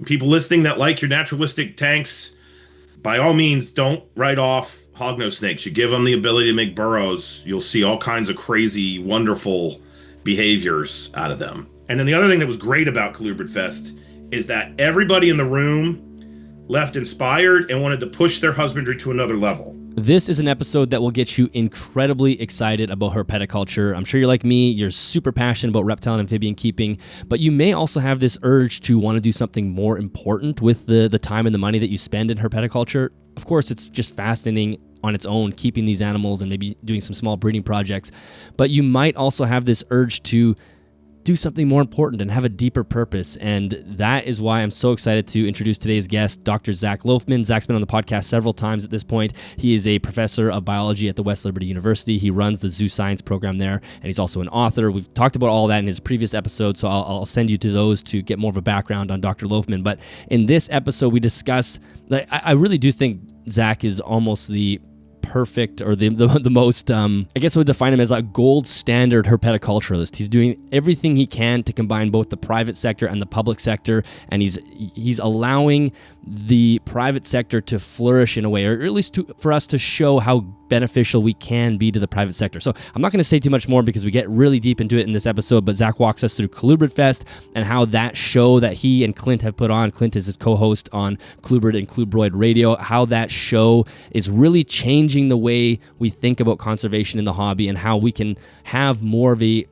People listening that like your naturalistic tanks, by all means, don't write off hognose snakes. You give them the ability to make burrows, you'll see all kinds of crazy, wonderful behaviors out of them. And then the other thing that was great about Colubrid Fest is that everybody in the room left inspired and wanted to push their husbandry to another level. This is an episode that will get you incredibly excited about herpeticulture. I'm sure you're like me, you're super passionate about reptile and amphibian keeping, but you may also have this urge to want to do something more important with the time and the money that you spend in herpeticulture. Of course, it's just fascinating on its own, keeping these animals and maybe doing some small breeding projects, but you might also have this urge to do something more important and have a deeper purpose. And that is why I'm so excited to introduce today's guest, Dr. Zac Loughman. Zac's been on the podcast several times at this point. He is a professor of biology at the West Liberty University. He runs the zoo science program there, and he's also an author. We've talked about all that in his previous episode, so I'll send you to those to get more of a background on Dr. Loughman. But in this episode, we discuss, I really do think Zac is almost the perfect, or the most, I guess I would define him as a gold standard herpeticulturalist. He's doing everything he can to combine both the private sector and the public sector, and he's allowing the private sector to flourish in a way, or at least for us to show how beneficial we can be to the private sector. So I'm not going to say too much more because we get really deep into it in this episode, but Zac walks us through Colubrid Fest and how that show that he and Clint have put on, Clint is his co-host on Colubrid and Colubroid Radio, how that show is really changing the way we think about conservation in the hobby and how we can have more of a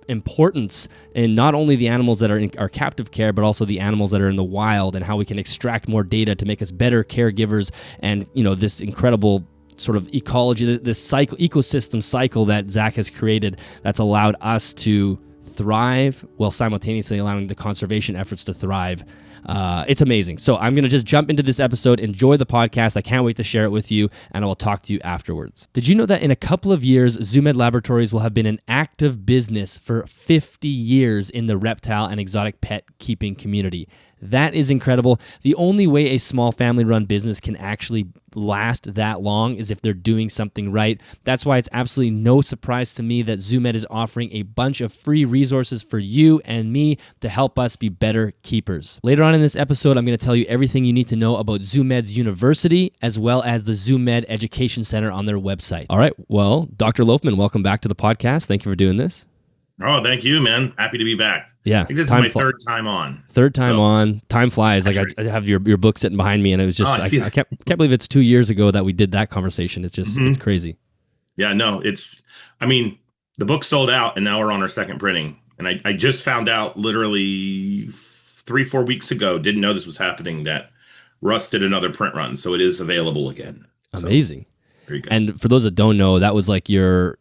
importance in not only the animals that are in our captive care, but also the animals that are in the wild, and how we can extract more data to make us better caregivers. And, this incredible sort of ecology, this cycle, ecosystem cycle that Zac has created that's allowed us to thrive while simultaneously allowing the conservation efforts to thrive. It's amazing. So I'm going to just jump into this episode. Enjoy the podcast. I can't wait to share it with you, and I will talk to you afterwards. Did you know that in a couple of years, ZooMed Laboratories will have been an active business for 50 years in the reptile and exotic pet keeping community? That is incredible. The only way a small family-run business can actually last that long is if they're doing something right. That's why it's absolutely no surprise to me that ZooMed is offering a bunch of free resources for you and me to help us be better keepers. Later on in this episode, I'm going to tell you everything you need to know about ZooMed's university, as well as the ZooMed Education Center on their website. All right, well, Dr. Loughman, welcome back to the podcast. Thank you for doing this. Oh, thank you, man. Happy to be back. Yeah. I think this is my third time on. Third time on. Time flies. Like I have your book sitting behind me, and it was just, I can't believe it's 2 years ago that we did that conversation. It's just, it's crazy. Yeah, no, the book sold out, and now we're on our second printing. And I just found out literally 3-4 weeks ago, didn't know this was happening, that Russ did another print run. So it is available again. Amazing. So, there you go. And for those that don't know, that was like you were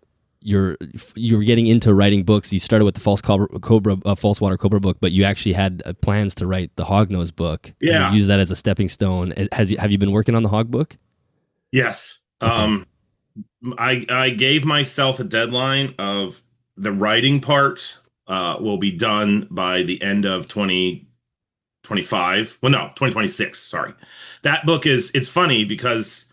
getting into writing books. You started with the false water cobra book, but you actually had plans to write the hognose book. Yeah, and use that as a stepping stone. Have you been working on the hog book? Yes. Okay. I gave myself a deadline of the writing part will be done by the end of 2025. Well, no, 2026. Sorry. That book it's funny because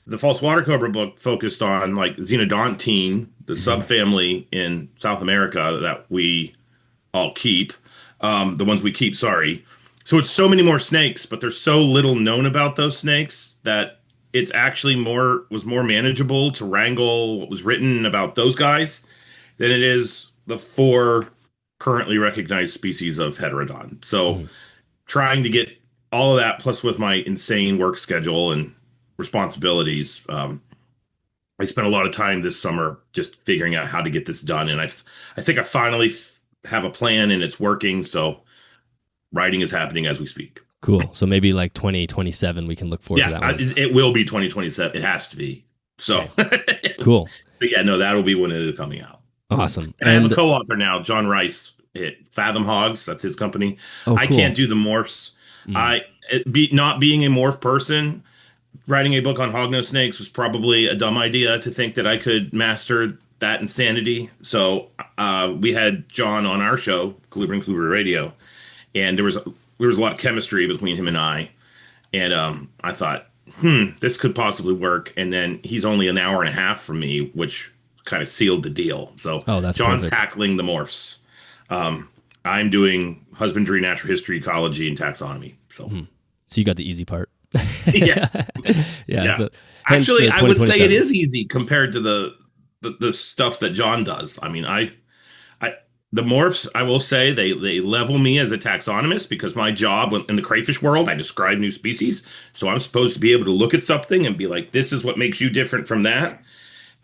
the false water cobra book focused on like Xenodontine, the subfamily in South America that we all keep, the ones we keep, sorry. So it's so many more snakes, but there's so little known about those snakes that it's actually was more manageable to wrangle what was written about those guys than it is the 4 currently recognized species of heterodon. So trying to get all of that, plus with my insane work schedule and responsibilities, I spent a lot of time this summer just figuring out how to get this done, and I think I finally have a plan, and it's working. So writing is happening as we speak. Cool. So maybe like 2027 we can look forward to that one. It will be 2027. It has to be. So okay. Cool. But yeah, no, that'll be when it is coming out. Awesome. And I have a co-author now, John Rice at Fathom Hogs. That's his company. Oh, cool. I can't do the morphs. Not being a morph person, writing a book on hognose snakes was probably a dumb idea to think that I could master that insanity. So we had John on our show, Colubrid and Colubrid Radio, and there was a lot of chemistry between him and I. And I thought, this could possibly work. And then he's only an hour and a half from me, which kind of sealed the deal. So that's John's perfect. tackling the morphs. I'm doing husbandry, natural history, ecology, and taxonomy. So, So you got the easy part. yeah, Yeah. yeah. So, hence Actually, I would say it 2027. is easy compared to the stuff that John does. I mean, I the morphs, I will say they level me as a taxonomist because my job in the crayfish world, I describe new species. So I'm supposed to be able to look at something and be like, this is what makes you different from that.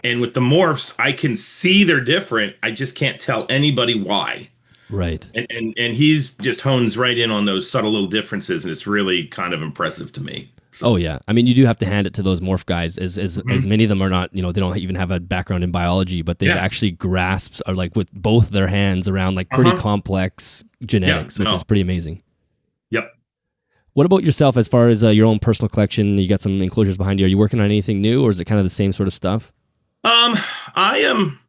And with the morphs, I can see they're different. I just can't tell anybody why. Right. And he's just hones right in on those subtle little differences, and it's really kind of impressive to me. Oh So, yeah, I mean you do have to hand it to those morph guys. As mhm. many of them are not, they don't even have a background in biology, but they've Yeah, actually grasped, or like with both their hands around like pretty uh-huh, complex yeah, genetics, which is no, pretty amazing. yep. What about yourself as far as your own personal collection? You got some enclosures behind you. Are you working on anything new, or is it kind of the same sort of stuff? Um, I am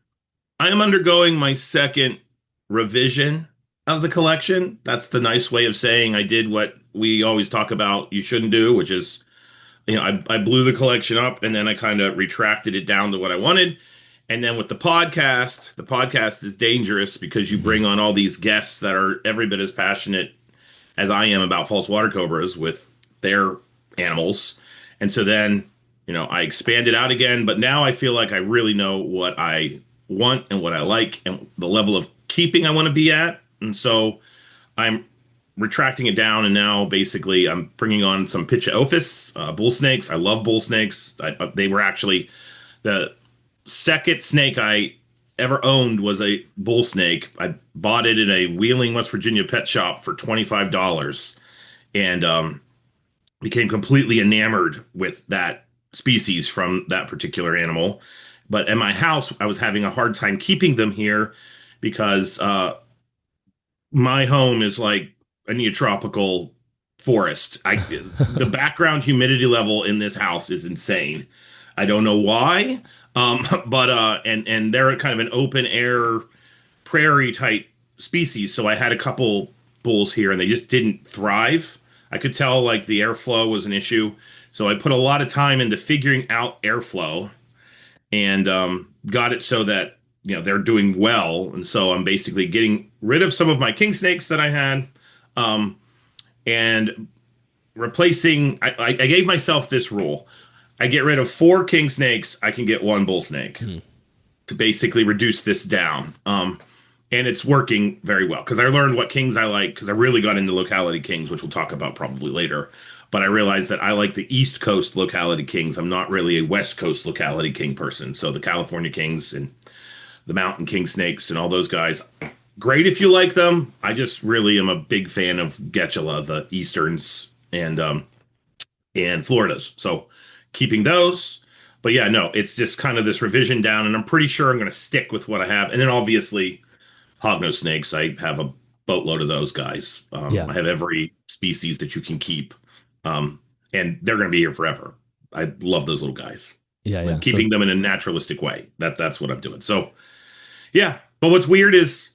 I am undergoing my second revision of the collection. That's the nice way of saying I did what we always talk about you shouldn't do, which is, I blew the collection up and then I kind of retracted it down to what I wanted. And then with the podcast is dangerous because you Hmm. bring on all these guests that are every bit as passionate as I am about false water cobras with their animals. And so then, I expanded out again, but now I feel like I really know what I want and what I like and the level of keeping I want to be at. And so I'm retracting it down, and now basically I'm bringing on some Pitchaophis, bull snakes. I love bull snakes. They were actually the second snake I ever owned was a bull snake. I bought it in a Wheeling, West Virginia pet shop for $25 and became completely enamored with that species from that particular animal. But at my house, I was having a hard time keeping them here because my home is like a neotropical forest. The background humidity level in this house is insane. I don't know why. But and they're kind of an open air prairie type species. So I had a couple bulls here and they just didn't thrive. I could tell like the airflow was an issue. So I put a lot of time into figuring out airflow and got it so that they're doing well. And so I'm basically getting rid of some of my king snakes that I had, and replacing. I gave myself this rule: I get rid of 4 king snakes, I can get 1 bull snake Hmm. to basically reduce this down. And it's working very well because I learned what kings I like because I really got into locality kings, which we'll talk about probably later. But I realized that I like the East Coast locality kings. I'm not really a West Coast locality king person. So the California kings and the mountain king snakes and all those guys, great if you like them. I just really am a big fan of Getula, the Easterns and Floridas. So keeping those. But yeah, no, it's just kind of this revision down, and I'm pretty sure I'm going to stick with what I have. And then obviously hognose snakes. I have a boatload of those guys. Yeah. I have every species that you can keep, um, and they're going to be here forever. I love those little guys. Yeah. Like Yeah. So keeping them in a naturalistic way. That's what I'm doing. So yeah, but what's weird is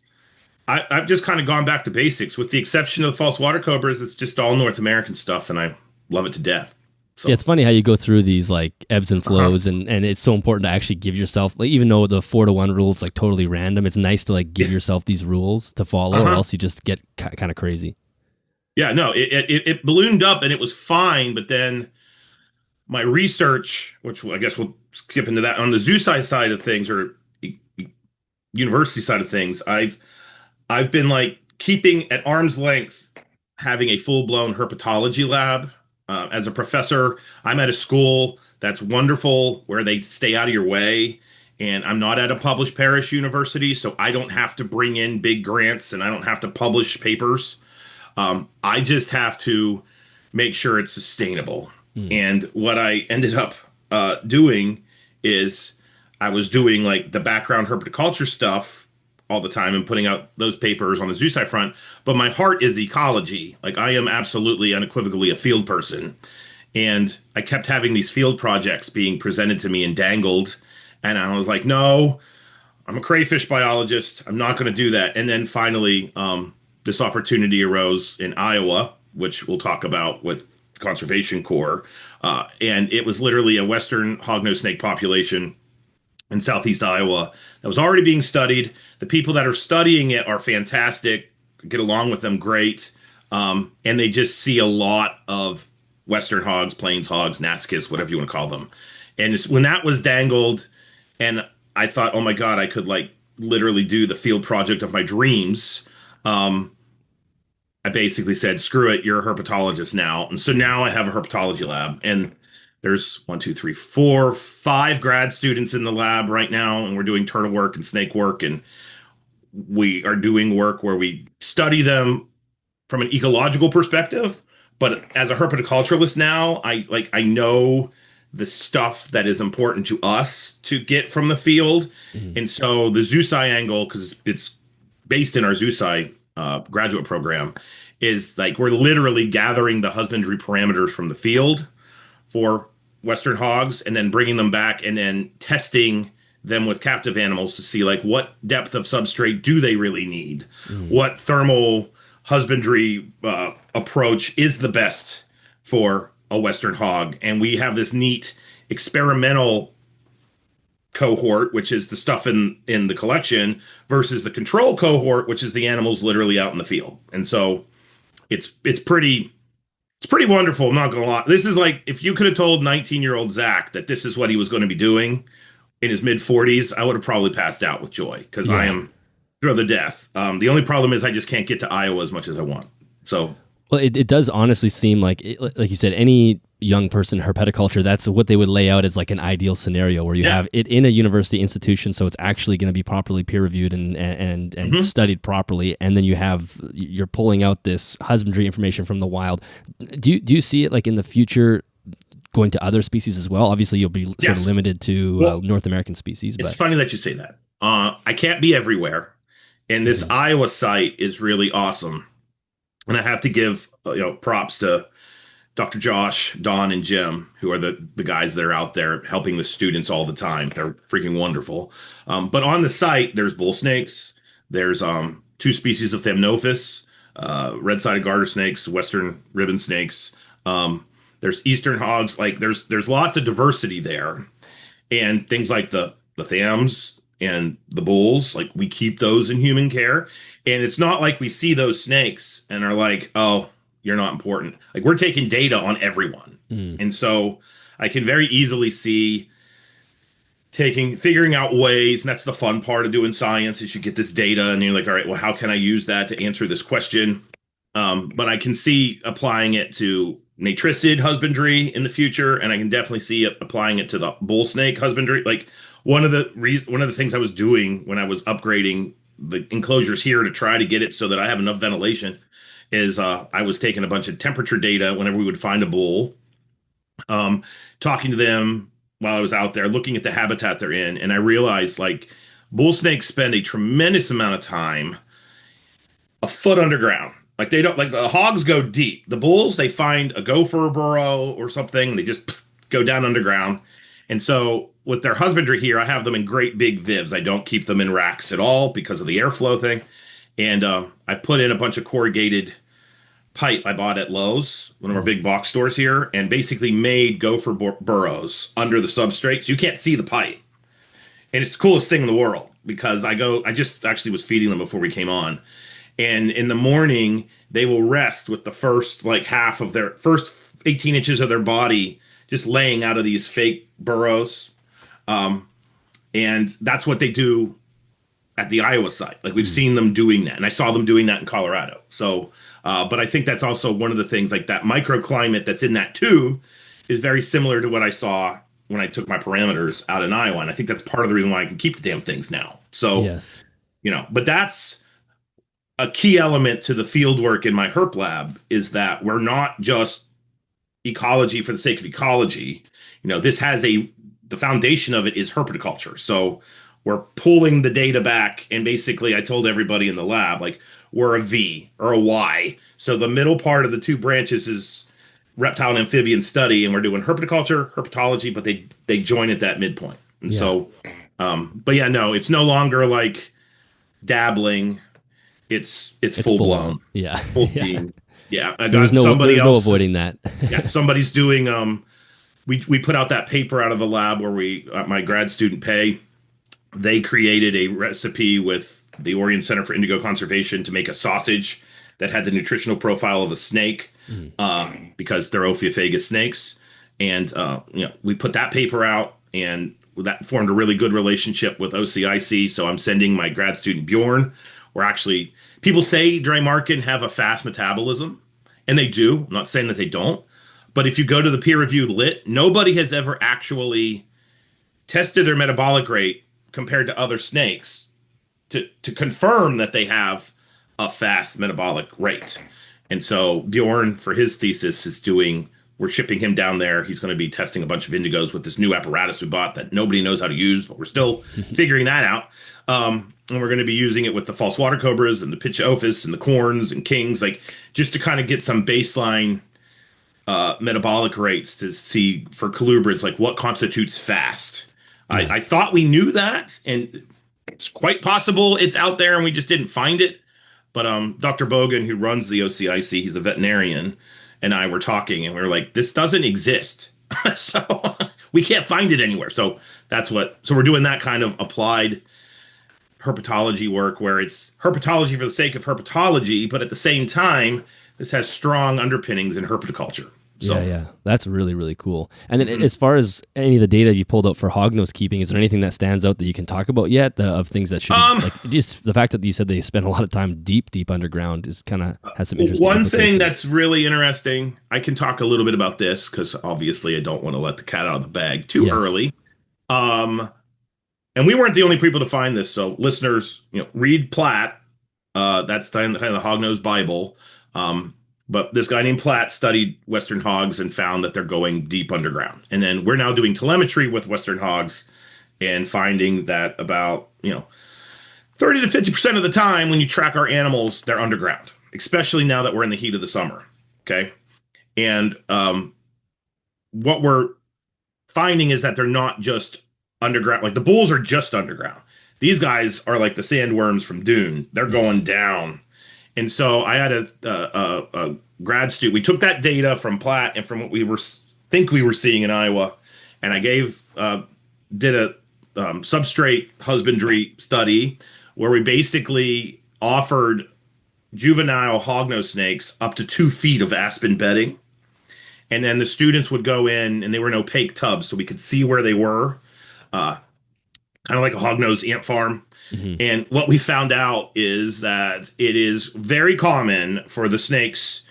I've just kind of gone back to basics, with the exception of the false water cobras. It's just all North American stuff, and I love it to death. yeah, So it's funny how you go through these like ebbs and uh-huh, flows, and it's so important to actually give yourself, like, even though the 4-to-1 rule is like totally random, it's nice to like give yeah, yourself these rules to follow, or uh-huh, else you just get kind of crazy. yeah. No, it ballooned up and it was fine, but then my research, which I guess we'll skip into that on the zoo side of things, or university side of things, I've been like keeping at arm's length, having a full blown herpetology lab. As a professor, I'm at a school that's wonderful where they stay out of your way. And I'm not at a published parish university, so I don't have to bring in big grants and I don't have to publish papers. I just have to make sure it's sustainable. Mm. And what I ended up doing is I was doing like the background herpetoculture stuff all the time and putting out those papers on the zoo side front. But my heart is ecology. Like I am absolutely unequivocally a field person. And I kept having these field projects being presented to me and dangled. And I was like, no, I'm a crayfish biologist. I'm not going to do that. And then finally, this opportunity arose in Iowa, which we'll talk about with Conservation Corps. And it was literally a Western hognose snake population in southeast Iowa that was already being studied. The people that are studying it are fantastic. get along with them great. And they just see a lot of Western hogs, plains hogs, Nascus, whatever you want to call them. And when that was dangled, and I thought, oh my God, I could like literally do the field project of my dreams. Um, I basically said, screw it, you're a herpetologist now. And so now I have a herpetology lab. And there's one, two, three, four, five grad students in the lab right now. And we're doing turtle work and snake work. And we are doing work where we study them from an ecological perspective. But as a herpetoculturalist now, I know the stuff that is important to us to get from the field. Mhm. And so the Zoosci angle, because it's based in our Zoosci graduate program, is like we're literally gathering the husbandry parameters from the field for Western hogs and then bringing them back and then testing them with captive animals to see like what depth of substrate do they really need? Mhm. What thermal husbandry approach is the best for a Western hog? And we have this neat experimental cohort, which is the stuff in the collection, versus the control cohort, which is the animals literally out in the field. And so it's pretty wonderful. I'm not gonna lie. This is like if you could have told 19-year-old Zac that this is what he was going to be doing in his mid 40s, I would have probably passed out with joy because I Yeah. am thrilled to death. The only problem is I just can't get to Iowa as much as I want. So Well, it does honestly seem like, like you said, any young person in herpetoculture, that's what they would lay out as like an ideal scenario where you yeah, have it in a university institution, so it's actually going to be properly peer reviewed and hmm studied properly, and then you're pulling out this husbandry information from the wild. Do you see it like in the future going to other species as well? Obviously, you'll be sort of yes. limited to Well, North American species, it's but funny that you say that. I can't be everywhere, and this Mhm. Iowa site is really awesome. And I have to give props to Dr. Josh, Don, and Jim, who are the guys that are out there helping the students all the time. They're freaking wonderful. But on the site, there's bull snakes. There's two species of Thamnophis, red-sided garter snakes, western ribbon snakes. There's eastern hogs. Like there's lots of diversity there, and things like the thams and the bulls, like we keep those in human care. And it's not like we see those snakes and are like, oh, you're not important. Like we're taking data on everyone. Mm. And so I can very easily see figuring out ways, and that's the fun part of doing science is you get this data and you're like, all right, well, how can I use that to answer this question? But I can see applying it to matricid husbandry in the future, and I can definitely see it applying it to the bull snake husbandry. Like one of the things I was doing when I was upgrading the enclosures here to try to get it so that I have enough ventilation is I was taking a bunch of temperature data whenever we would find a bull, um, talking to them while I was out there, looking at the habitat they're in, and I realized like bull snakes spend a tremendous amount of time a foot underground. Like they don't like the hogs go deep. The bulls they find a gopher burrow or something. And they just go down underground. And so with their husbandry here, I have them in great big vivs. I don't keep them in racks at all because of the airflow thing. And I put in a bunch of corrugated pipe I bought at Lowe's, one of our big box stores here, and basically made gopher burrows under the substrate, so you can't see the pipe. And it's the coolest thing in the world because I just actually was feeding them before we came on. And in the morning, they will rest with the first like half of their first 18 inches of their body just laying out of these fake burrows. And that's what they do at the Iowa site. Like we've Mm. seen them doing that. And I saw them doing that in Colorado. So, but I think that's also one of the things like that microclimate that's in that tube is very similar to what I saw when I took my parameters out in Iowa. And I think that's part of the reason why I can keep the damn things now. So, Yes. but that's a key element to the field work in my herp lab is that we're not just ecology for the sake of ecology. This has the foundation of it is herpetoculture. So we're pulling the data back, and basically I told everybody in the lab, like, we're a V or a Y. So the middle part of the two branches is reptile and amphibian study, and we're doing herpetoculture, herpetology, but they join at that midpoint. And Yeah. so, but yeah, no, it's no longer like dabbling. It's It's full full blown, on. Yeah. full Yeah. steam. Yeah, I There was got no there somebody was no else. avoiding that. Yeah, somebody's doing. We put out that paper out of the lab where we my grad student pay. They created a recipe with the Oregon Center for Indigo Conservation to make a sausage that had the nutritional profile of a snake, Mhm. because they're Ophiophagus snakes. And we put that paper out, and that formed a really good relationship with OCIC. So I'm sending my grad student Bjorn. We're actually People say Drymarkin have a fast metabolism, and they do. I'm not saying that they don't, but if you go to the peer-reviewed lit, nobody has ever actually tested their metabolic rate compared to other snakes to confirm that they have a fast metabolic rate. And so Bjorn, for his thesis, we're shipping him down there. He's going to be testing a bunch of indigos with this new apparatus we bought that nobody knows how to use, but we're still figuring that out. And we're going to be using it with the false water cobras and the pitchophis and the corns and kings, like just to kind of get some baseline metabolic rates to see for colubrids, like what constitutes fast. Yes. I thought we knew that, and it's quite possible it's out there and we just didn't find it. But Dr. Bogan, who runs the OCIC, he's a veterinarian, and I were talking, and we were like, this doesn't exist. So we can't find it anywhere. So we're doing that kind of applied herpetology work where it's herpetology for the sake of herpetology, but at the same time, this has strong underpinnings in herpetoculture. So, yeah, that's really, really cool. And then as far as any of the data you pulled out for hognose keeping, is there anything that stands out that you can talk about yet of things that should be, like just the fact that you said they spend a lot of time deep underground is kind of has some interesting one thing implications. that's really interesting, I can talk a little bit about this because obviously I don't want to let the cat out of the bag too early. And we weren't the only people to find this. So listeners, read Platt. That's kind of the hognose Bible. But this guy named Platt studied Western hogs and found that they're going deep underground. And then we're now doing telemetry with Western hogs and finding that about, 30 to 50% of the time when you track our animals, they're underground, especially now that we're in the heat of the summer. Okay. And what we're finding is that they're not just underground. Like the bulls are just underground. These guys are like the sandworms from Dune. They're going down. And so I had a grad student. We took that data from Platt and from what we were seeing in Iowa, and I did a substrate husbandry study where we basically offered juvenile hognose snakes up to 2 feet of aspen bedding, and then the students would go in, and they were in opaque tubs, so we could see where they were, kind of like a hognose ant farm. Mm-hmm. And what we found out is that it is very common for the snakes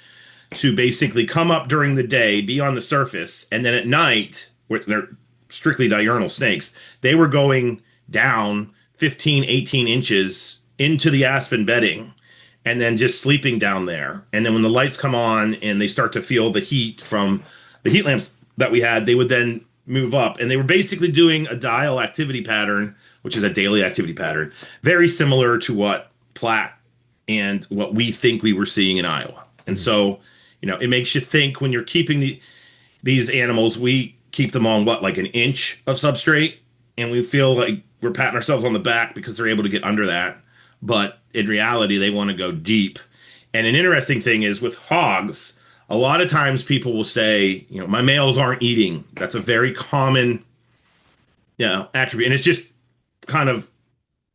to basically come up during the day, be on the surface, and then at night, where they're strictly diurnal snakes, they were going down 15, 18 inches into the aspen bedding and then just sleeping down there. And then when the lights come on and they start to feel the heat from the heat lamps that we had, they would then move up. And they were basically doing a dial activity pattern, which is a daily activity pattern, very similar to what Platt and what we think we were seeing in Iowa. And so, it makes you think when you're keeping these animals, we keep them on like an inch of substrate, and we feel like we're patting ourselves on the back because they're able to get under that. But in reality, they want to go deep. And an interesting thing is with hogs, a lot of times people will say, my males aren't eating. That's a very common, attribute. And it's just kind of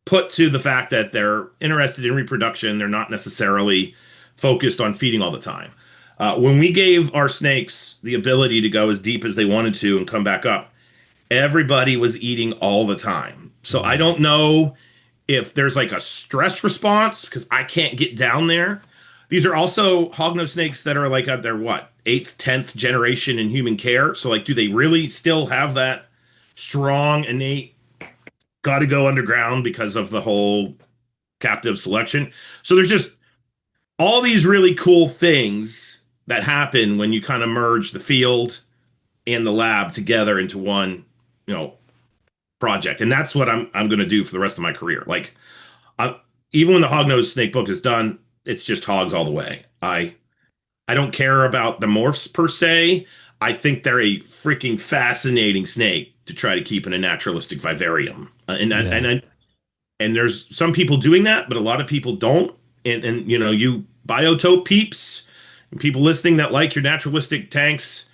put to the fact that they're interested in reproduction. They're not necessarily focused on feeding all the time. When we gave our snakes the ability to go as deep as they wanted to and come back up, everybody was eating all the time. So I don't know if there's like a stress response because I can't get down there. These are also hognose snakes that are like at their 8th, 10th generation in human care. So like, do they really still have that strong, innate, got to go underground because of the whole captive selection? So there's just all these really cool things that happen when you kind of merge the field and the lab together into one, project. And that's what I'm going to do for the rest of my career. Like, even when the hognose snake book is done, it's just hogs all the way. I don't care about the morphs per se. I think they're a freaking fascinating snake to try to keep in a naturalistic vivarium. And there's some people doing that, but a lot of people don't. And you biotope peeps and people listening that like your naturalistic tanks,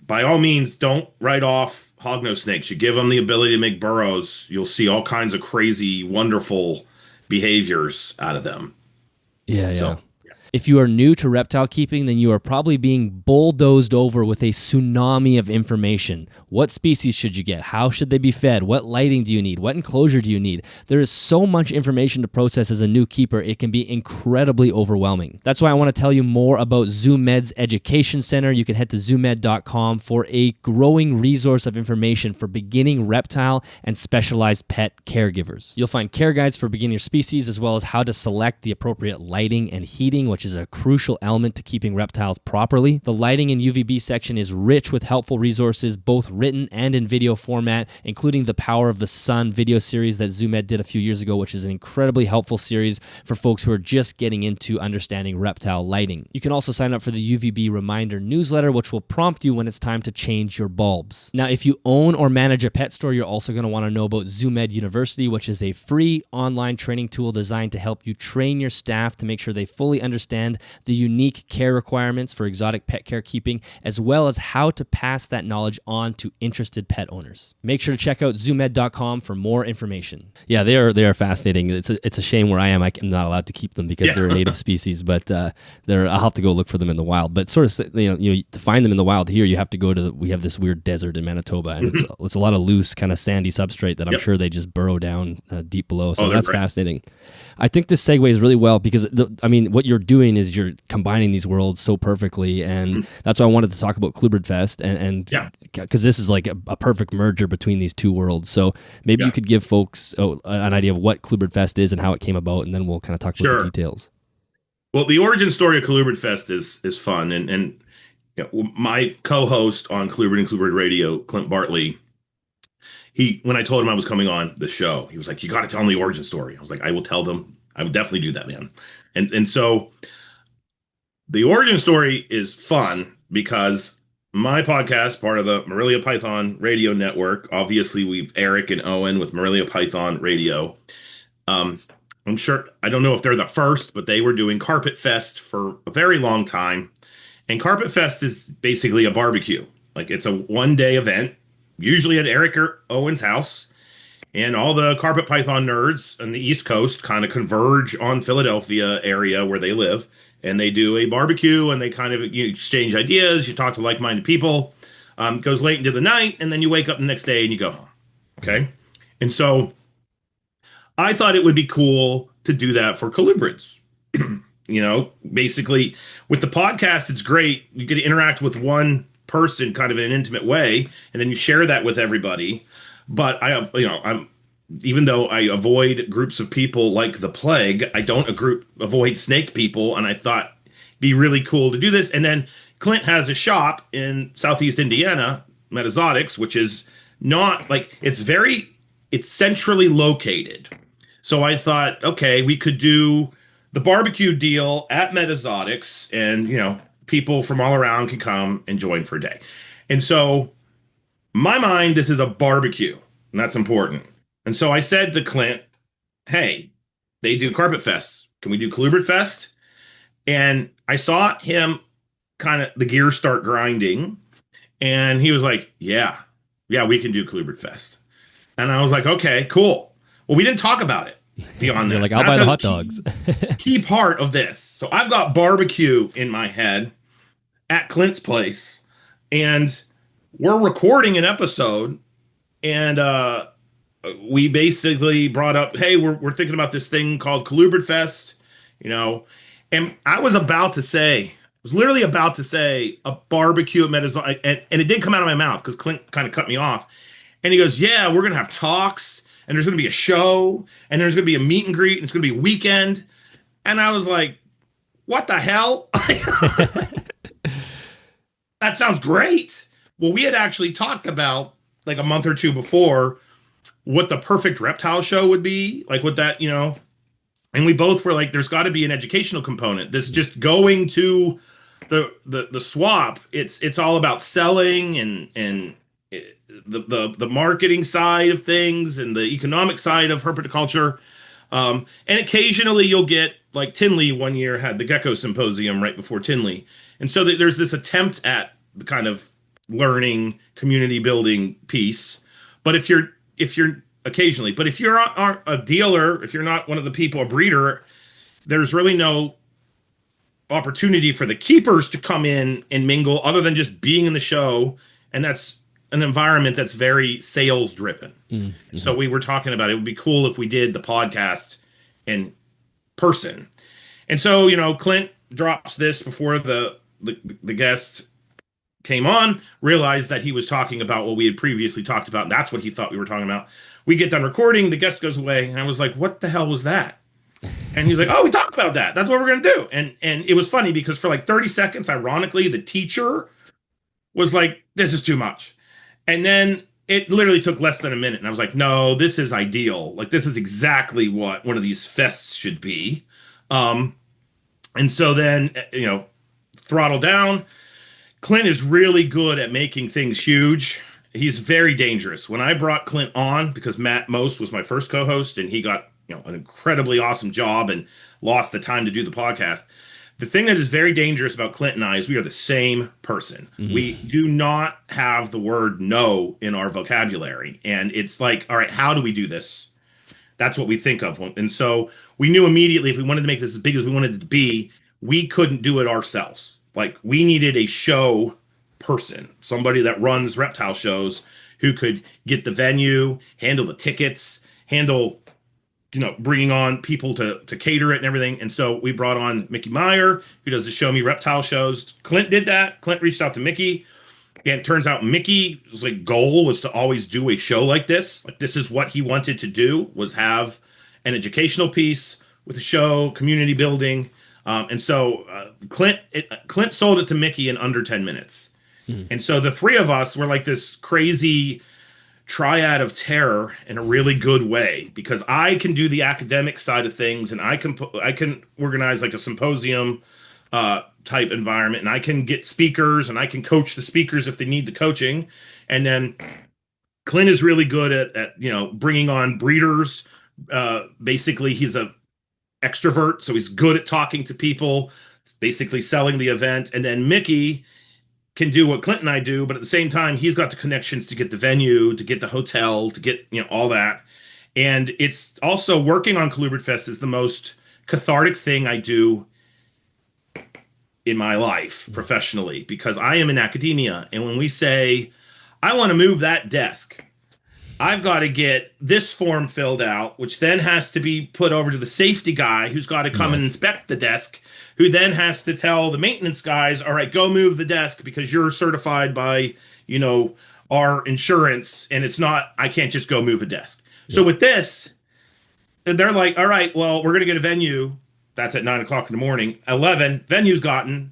by all means, don't write off hognose snakes. You give them the ability to make burrows, you'll see all kinds of crazy, wonderful behaviors out of them. Yeah, yeah. So, If you are new to reptile keeping, then you are probably being bulldozed over with a tsunami of information. What species should you get? How should they be fed? What lighting do you need? What enclosure do you need? There is so much information to process as a new keeper, it can be incredibly overwhelming. That's why I want to tell you more about ZooMed's Education Center. You can head to zoomed.com for a growing resource of information for beginning reptile and specialized pet caregivers. You'll find care guides for beginner species, as well as how to select the appropriate lighting and heating, which is a crucial element to keeping reptiles properly. The lighting and UVB section is rich with helpful resources, both written and in video format, including the Power of the Sun video series that ZooMed did a few years ago, which is an incredibly helpful series for folks who are just getting into understanding reptile lighting. You can also sign up for the UVB reminder newsletter, which will prompt you when it's time to change your bulbs. Now, if you own or manage a pet store, you're also going to want to know about ZooMed University, which is a free online training tool designed to help you train your staff to make sure they fully understand the unique care requirements for exotic pet care keeping, as well as how to pass that knowledge on to interested pet owners. Make sure to check out zoomed.com for more information. Yeah, they are fascinating. It's a shame where I am not allowed to keep them because they're a native species, but I'll have to go look for them in the wild. But sort of, to find them in the wild here, you have to go to we have this weird desert in Manitoba, and it's a lot of loose kind of sandy substrate that I'm sure they just burrow down deep below. So that's fascinating. I think this segues really well because what you're doing is you're combining these worlds so perfectly, and that's why I wanted to talk about Colubrid Fest, and because this is like a perfect merger between these two worlds. So maybe you could give folks an idea of what Colubrid Fest is and how it came about, and then we'll kind of talk about the details. Well, the origin story of Colubrid Fest is fun, and my co-host on Colubrid and Colubrid Radio, Clint Bartley, when I told him I was coming on the show, he was like, "You got to tell them the origin story." I was like, "I will tell them. I will definitely do that, man." And so the origin story is fun because my podcast, part of the Morelia Python Radio Network, obviously we've Eric and Owen with Morelia Python Radio. I'm sure, I don't know if they're the first, but they were doing Carpet Fest for a very long time. And Carpet Fest is basically a barbecue. Like, it's a one-day event, usually at Eric or Owen's house. And all the carpet python nerds on the East Coast kind of converge on Philadelphia area where they live. And they do a barbecue, and they kind of exchange ideas. You talk to like-minded people. Goes late into the night, and then you wake up the next day and you go home. Okay? And so I thought it would be cool to do that for colubrids. Basically, with the podcast, it's great. You get to interact with one person kind of in an intimate way, and then you share that with everybody. But I'm even though I avoid groups of people like the plague, I don't avoid snake people, and I thought it'd be really cool to do this. And then Clint has a shop in Southeast Indiana, Metazotics, which is not like it's centrally located. So I thought, okay, we could do the barbecue deal at Metazotics, and people from all around can come and join for a day. And so, my mind, this is a barbecue, and that's important. And so I said to Clint, "Hey, they do Carpet Fest. Can we do Colubrid Fest?" And I saw him kind of the gears start grinding, and he was like, "Yeah, we can do Colubrid Fest." And I was like, "Okay, cool." Well, we didn't talk about it beyond that. You're like, "I'll buy the hot dogs." Key part of this. So I've got barbecue in my head at Clint's place, and we're recording an episode, and we basically brought up, "Hey, we're thinking about this thing called Colubrid Fest," and I was literally about to say a barbecue at Metazotics, and it didn't come out of my mouth because Clint kind of cut me off, and he goes, "Yeah, we're gonna have talks, and there's gonna be a show, and there's gonna be a meet and greet, and it's gonna be a weekend," and I was like, "What the hell?" That sounds great. Well, we had actually talked about like a month or two before what the perfect reptile show would be, like what that, and we both were like, there's got to be an educational component. This just going to the swap, it's all about selling and the marketing side of things and the economic side of herpetoculture. And occasionally you'll get, like, Tinley one year had the Gecko Symposium right before Tinley. And so there's this attempt at the kind of learning, community building piece. But if you're occasionally. But if you're aren't a dealer, if you're not one of the people, a breeder, there's really no opportunity for the keepers to come in and mingle other than just being in the show. And that's an environment that's very sales driven. Mm-hmm. So we were talking about it would be cool if we did the podcast in person. And so, Clint drops this before the guest came on, realized that he was talking about what we had previously talked about. And that's what he thought we were talking about. We get done recording, the guest goes away, and I was like, what the hell was that? And he's like, oh, we talked about that. That's what we're going to do. And it was funny because for like 30 seconds, ironically, the teacher was like, this is too much. And then it literally took less than a minute. And I was like, no, this is ideal. Like, this is exactly what one of these fests should be. And so then, throttle down. Clint is really good at making things huge. He's very dangerous. When I brought Clint on, because Matt Most was my first co-host, and he got an incredibly awesome job and lost the time to do the podcast. The thing that is very dangerous about Clint and I is we are the same person. Mm-hmm. We do not have the word no in our vocabulary. And it's like, all right, how do we do this? That's what we think of. And so we knew immediately if we wanted to make this as big as we wanted it to be, we couldn't do it ourselves. Like, we needed a show person, somebody that runs reptile shows who could get the venue, handle the tickets, handle bringing on people to cater it and everything. And so we brought on Mickey Meyer, who does the Show Me Reptile shows. Clint did that. Clint reached out to Mickey. And it turns out Mickey's goal was to always do a show like this. Like, this is what he wanted to do, was have an educational piece with a show, community building. And so Clint sold it to Mickey in under 10 minutes. Mm. And so the three of us were like this crazy triad of terror in a really good way, because I can do the academic side of things, and I can organize like a symposium type environment, and I can get speakers, and I can coach the speakers if they need the coaching. And then Clint is really good at bringing on breeders. Basically, he's a extrovert, so he's good at talking to people, basically selling the event. And then Mickey can do what Clint and I do, but at the same time, he's got the connections to get the venue, to get the hotel, to get, all that. And it's also working on Colubrid Fest is the most cathartic thing I do in my life professionally, because I am in academia. And when we say, I want to move that desk, I've got to get this form filled out, which then has to be put over to the safety guy who's got to come and inspect the desk, who then has to tell the maintenance guys, all right, go move the desk because you're certified by, our insurance. And it's not, I can't just go move a desk. Yeah. So with this, they're like, all right, well, we're going to get a venue. That's at 9:00 in the morning. 11, venue's gotten.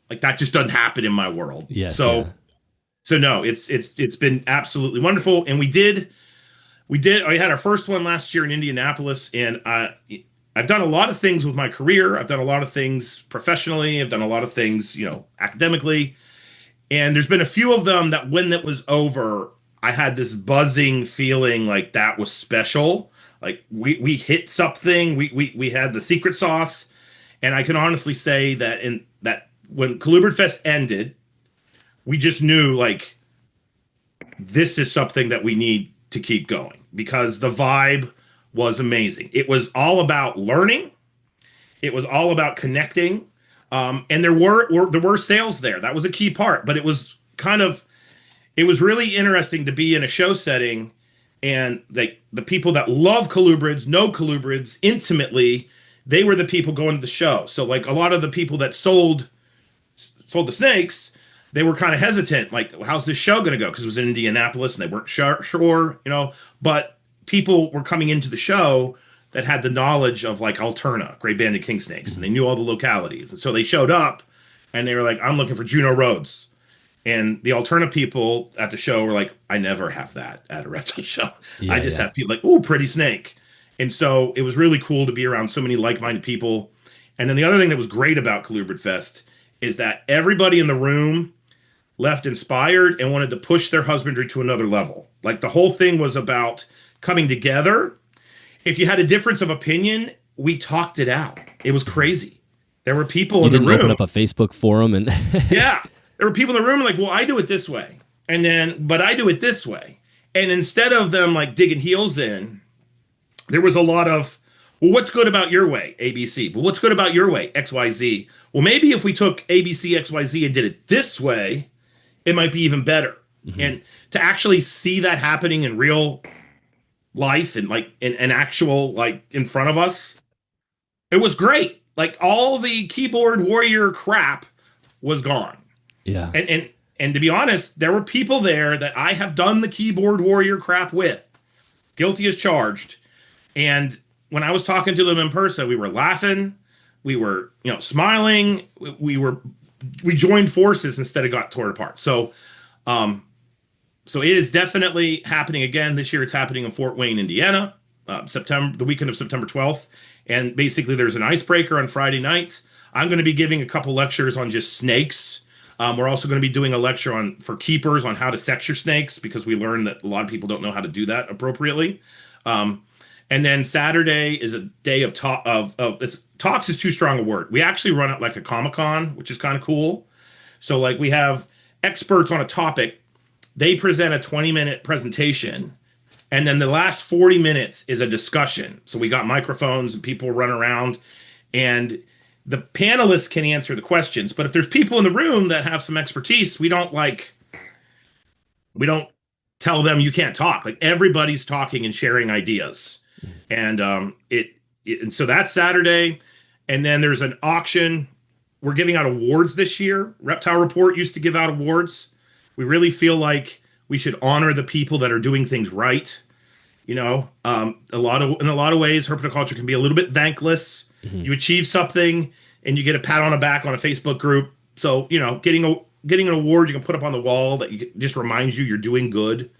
Like, that just doesn't happen in my world. Yes. So no, it's been absolutely wonderful. And I had our first one last year in Indianapolis, and I've done a lot of things with my career. I've done a lot of things professionally. I've done a lot of things, academically. And there's been a few of them that when that was over, I had this buzzing feeling like that was special. Like we hit something. We had the secret sauce. And I can honestly say that when Colubrid Fest ended, we just knew, like, this is something that we need to keep going, because the vibe was amazing. It was all about learning. It was all about connecting. And there were sales there. That was a key part, but it was really interesting to be in a show setting, and the people that love colubrids, know colubrids intimately, they were the people going to the show. So like a lot of the people that sold the snakes, they were kind of hesitant, like, how's this show going to go? Because it was in Indianapolis and they weren't sure, but people were coming into the show that had the knowledge of like Alterna, Gray Banded King Snakes, and they knew all the localities. And so they showed up and they were like, I'm looking for Juno Rhodes. And the Alterna people at the show were like, I never have that at a reptile show. Yeah, I just have people like, ooh, pretty snake. And so it was really cool to be around so many like-minded people. And then the other thing that was great about Colubrid Fest is that everybody in the room left inspired and wanted to push their husbandry to another level. Like, the whole thing was about coming together. If you had a difference of opinion, we talked it out. It was crazy. There were people in the room. You didn't open up a Facebook forum and yeah. There were people in the room like, well, I do it this way. But I do it this way. And instead of them like digging heels in, there was a lot of, well, what's good about your way, ABC? But what's good about your way, XYZ? Well, maybe if we took ABC, XYZ and did it this way, it might be even better. And to actually see that happening in real life and like in an actual, like in front of us, it was great. Like all the keyboard warrior crap was gone. Yeah. And to be honest, there were people there that I have done the keyboard warrior crap with, guilty as charged. And when I was talking to them in person, we were laughing, we were, smiling, we joined forces instead of got torn apart. So it is definitely happening again this year. It's happening in Fort Wayne, Indiana, the weekend of September 12th. And basically, there's an icebreaker on Friday nights. I'm going to be giving a couple lectures on just snakes. We're also going to be doing a lecture for keepers on how to sex your snakes, because we learned that a lot of people don't know how to do that appropriately. And then Saturday is a day of talks is too strong a word. We actually run it like a Comic-Con, which is kind of cool. So like we have experts on a topic. They present a 20-minute presentation, and then the last 40 minutes is a discussion. So we got microphones and people run around, and the panelists can answer the questions. But if there's people in the room that have some expertise, we don't tell them you can't talk. Like everybody's talking and sharing ideas. And and so that's Saturday. And then there's an auction. We're giving out awards this year. Reptile Report used to give out awards. We really feel like we should honor the people that are doing things right. In a lot of ways, herpetoculture can be a little bit thankless. You achieve something and you get a pat on the back on a Facebook group. So, getting an award you can put up on the wall that just reminds you you're doing good.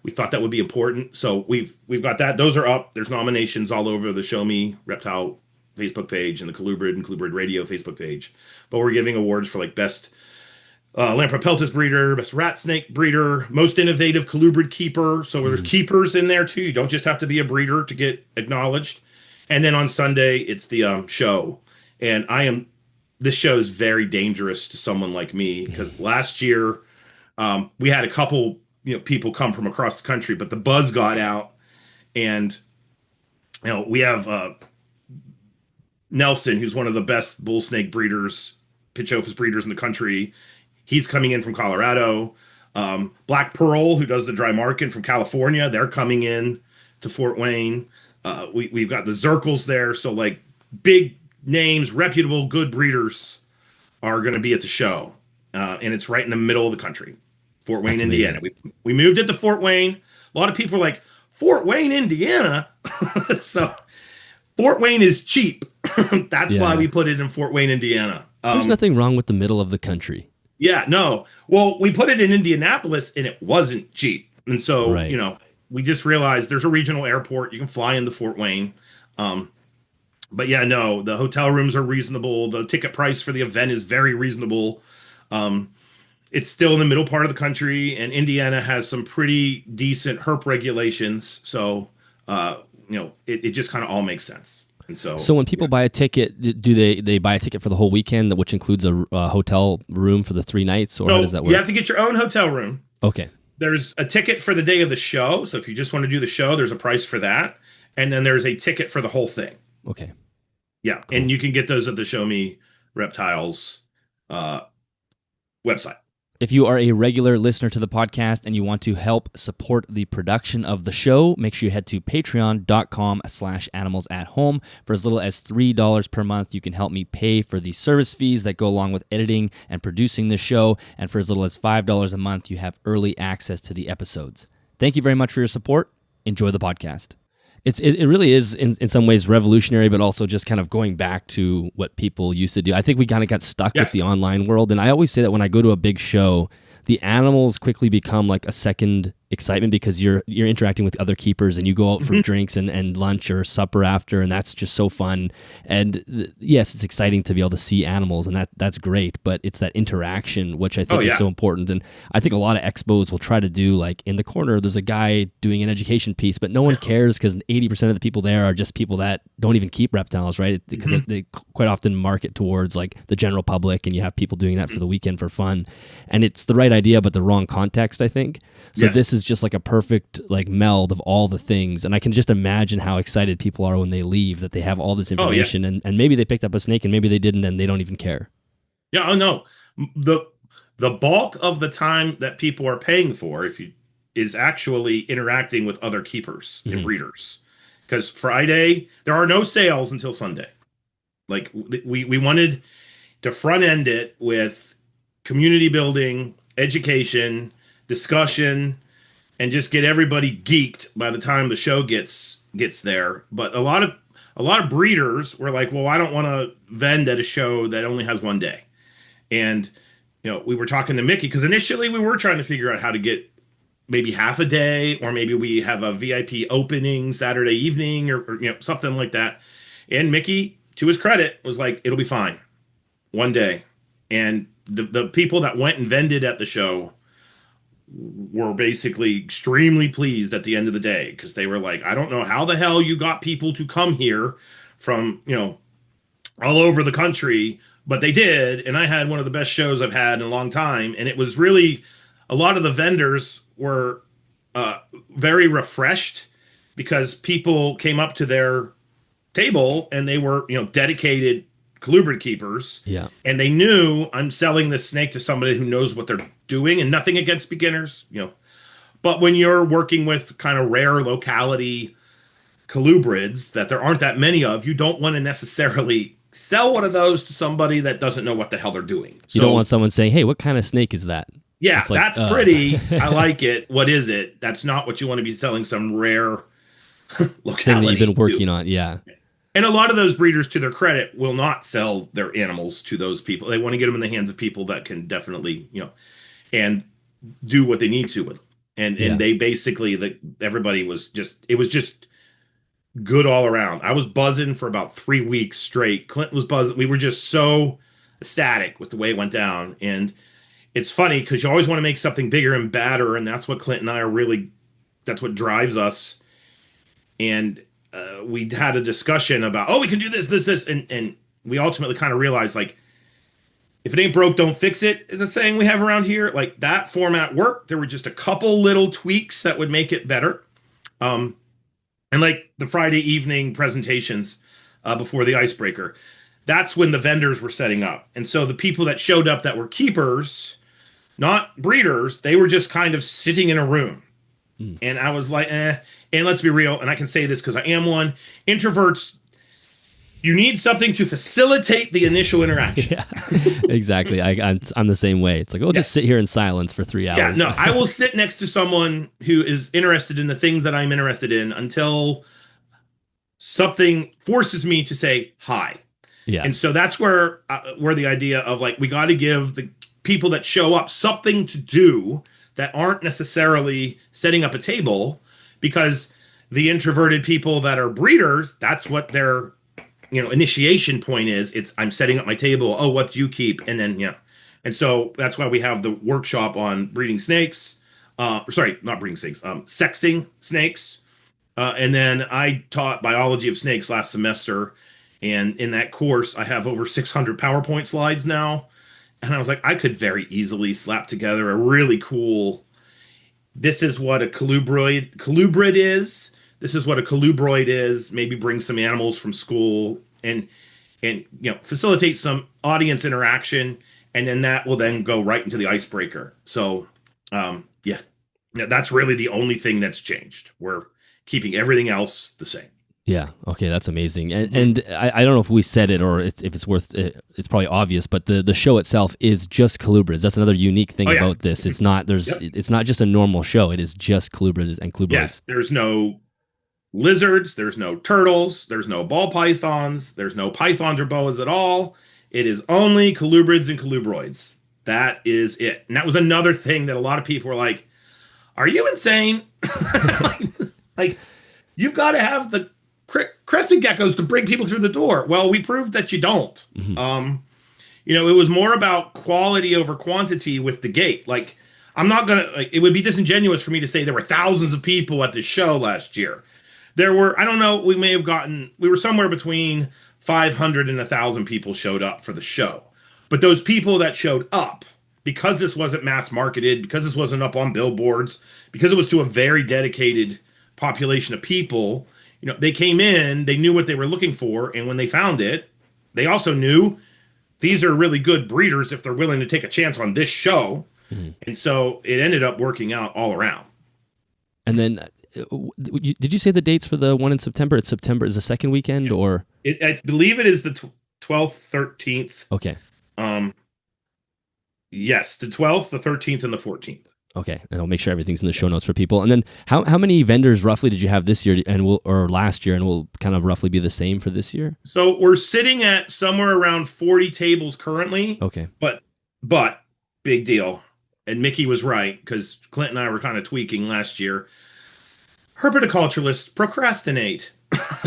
We thought that would be important. So we've got that. Those are up. There's nominations all over the Show Me Reptile Facebook page and the Colubrid and Colubrid Radio Facebook page. But we're giving awards for like best Lamprey breeder, best rat snake breeder, most innovative colubrid keeper. So there's keepers in there too. You don't just have to be a breeder to get acknowledged. And then on Sunday, it's the show. And this show is very dangerous to someone like me, because last year we had a couple, people come from across the country, but the buzz got out, and we have Nelson, who's one of the best bull snake breeders, Pitchophis breeders in the country. He's coming in from Colorado. Black Pearl, who does the dry market from California, they're coming in to Fort Wayne. We've got the Zirkles there. So like big names, reputable, good breeders are going to be at the show. And it's right in the middle of the country, Fort Wayne, Indiana. We moved it to Fort Wayne. A lot of people are like, Fort Wayne, Indiana? So Fort Wayne is cheap. That's why we put it in Fort Wayne, Indiana. There's nothing wrong with the middle of the country. Yeah, no. Well, we put it in Indianapolis and it wasn't cheap. And so, we just realized there's a regional airport. You can fly into Fort Wayne. But yeah, no, the hotel rooms are reasonable. The ticket price for the event is very reasonable. It's still in the middle part of the country, and Indiana has some pretty decent herp regulations. So, it just kind of all makes sense. And so when people buy a ticket, do they buy a ticket for the whole weekend, which includes a hotel room for the 3 nights, or how does that work? You have to get your own hotel room. Okay. There's a ticket for the day of the show. So if you just want to do the show, there's a price for that. And then there's a ticket for the whole thing. Okay. Yeah. Cool. And you can get those at the Show Me Reptiles website. If you are a regular listener to the podcast and you want to help support the production of the show, make sure you head to patreon.com/animalsathome. For as little as $3 per month, you can help me pay for the service fees that go along with editing and producing the show. And for as little as $5 a month, you have early access to the episodes. Thank you very much for your support. Enjoy the podcast. It really is in some ways revolutionary, but also just kind of going back to what people used to do. I think we kind of got stuck with the online world. And I always say that when I go to a big show, the animals quickly become like a second excitement, because you're interacting with other keepers and you go out for drinks and lunch or supper after, and that's just so fun. And yes, it's exciting to be able to see animals, and that's great, but it's that interaction which I think is so important. And I think a lot of expos will try to do, like, in the corner there's a guy doing an education piece, but no one cares, because 80% of the people there are just people that don't even keep reptiles, right? Because they quite often market towards like the general public, and you have people doing that for the weekend for fun, and it's the right idea but the wrong context, I think. So this is just like a perfect like meld of all the things. And I can just imagine how excited people are when they leave, that they have all this information, and maybe they picked up a snake and maybe they didn't, and they don't even care. Yeah, oh no. The bulk of the time that people are paying for, if you is actually interacting with other keepers and breeders. Because Friday, there are no sales until Sunday. Like we wanted to front end it with community building, education, discussion, and just get everybody geeked by the time the show gets there. But a lot of breeders were like, well, I don't want to vend at a show that only has one day. And we were talking to Mickey because initially we were trying to figure out how to get maybe half a day, or maybe we have a VIP opening Saturday evening, or something like that. And Mickey, to his credit, was like, it'll be fine, one day. And the people that went and vended at the show were basically extremely pleased at the end of the day, because they were like, I don't know how the hell you got people to come here from all over the country, but they did. And I had one of the best shows I've had in a long time. And it was really, a lot of the vendors were very refreshed, because people came up to their table and they were, dedicated colubrid keepers. Yeah. And they knew, I'm selling this snake to somebody who knows what they're doing, and nothing against beginners, But when you're working with kind of rare locality colubrids that there aren't that many of, you don't want to necessarily sell one of those to somebody that doesn't know what the hell they're doing. You don't want someone saying, hey, what kind of snake is that? Yeah, like, that's pretty. I like it. What is it? That's not what you want to be selling some rare locality thing that you've been working on. Yeah. And a lot of those breeders, to their credit, will not sell their animals to those people. They want to get them in the hands of people that can definitely, and do what they need to with them. And they basically, everybody was it was just good all around. I was buzzing for about 3 weeks straight. Clint was buzzing. We were just so ecstatic with the way it went down. And it's funny because you always want to make something bigger and badder. And that's what Clint and I are really, that's what drives us. And we had a discussion about, we can do this. And we ultimately kind of realized, like, if it ain't broke, don't fix it, is a saying we have around here. Like, that format worked. There were just a couple little tweaks that would make it better. And like the Friday evening presentations before the icebreaker, that's when the vendors were setting up. And so the people that showed up that were keepers, not breeders, they were just kind of sitting in a room. And I was like, And let's be real, and I can say this because I am one. Introverts, you need something to facilitate the initial interaction. Yeah, exactly. I'm the same way. It's like, just sit here in silence for 3 hours. Yeah, no, I will sit next to someone who is interested in the things that I'm interested in until something forces me to say hi. Yeah. And so that's where the idea of, like, we got to give the people that show up something to do that aren't necessarily setting up a table, because the introverted people that are breeders, that's what their initiation point is. It's, I'm setting up my table. Oh, what do you keep? And then, and so that's why we have the workshop on breeding snakes. Sorry, not breeding snakes, sexing snakes. And then I taught biology of snakes last semester. And in that course, I have over 600 PowerPoint slides now. And I was like, I could very easily slap together a really cool, this is what a colubrid is. This is what a colubroid is. Maybe bring some animals from school and facilitate some audience interaction. And then that will then go right into the icebreaker. So, that's really the only thing that's changed. We're keeping everything else the same. Yeah. Okay. That's amazing. And I don't know if we said it or if it's worth it, it's probably obvious, but the show itself is just colubrids. That's another unique thing about this. It's not it's not just a normal show. It is just colubrids and colubrids. Yes. There's no lizards. There's no turtles. There's no ball pythons. There's no pythons or boas at all. It is only colubrids and colubroids. That is it. And that was another thing that a lot of people were like, are you insane? like you've got to have the crested geckos to bring people through the door. Well, we proved that you don't. Mm-hmm. It was more about quality over quantity with the gate. Like, I'm not going to, it would be disingenuous for me to say there were thousands of people at the show last year. There were, I don't know, we were somewhere between 500 and 1,000 people showed up for the show. But those people that showed up because this wasn't mass marketed, because this wasn't up on billboards, because it was to a very dedicated population of people, they came in, they knew what they were looking for, and when they found it, they also knew these are really good breeders if they're willing to take a chance on this show. Mhm. And so it ended up working out all around. And then, did you say the dates for the one in September? It's September is the second weekend, or I believe it is the 12th, 13th. okay, Um, yes, the 12th, the 13th, and the 14th. okay, and I'll make sure everything's in the show notes for people. And then, how many vendors roughly did you have this year, and or last year, and will kind of roughly be the same for this year? So we're sitting at somewhere around 40 tables currently. Okay, But big deal. And Mickey was right, because Clint and I were kind of tweaking last year. Herpetoculturists procrastinate.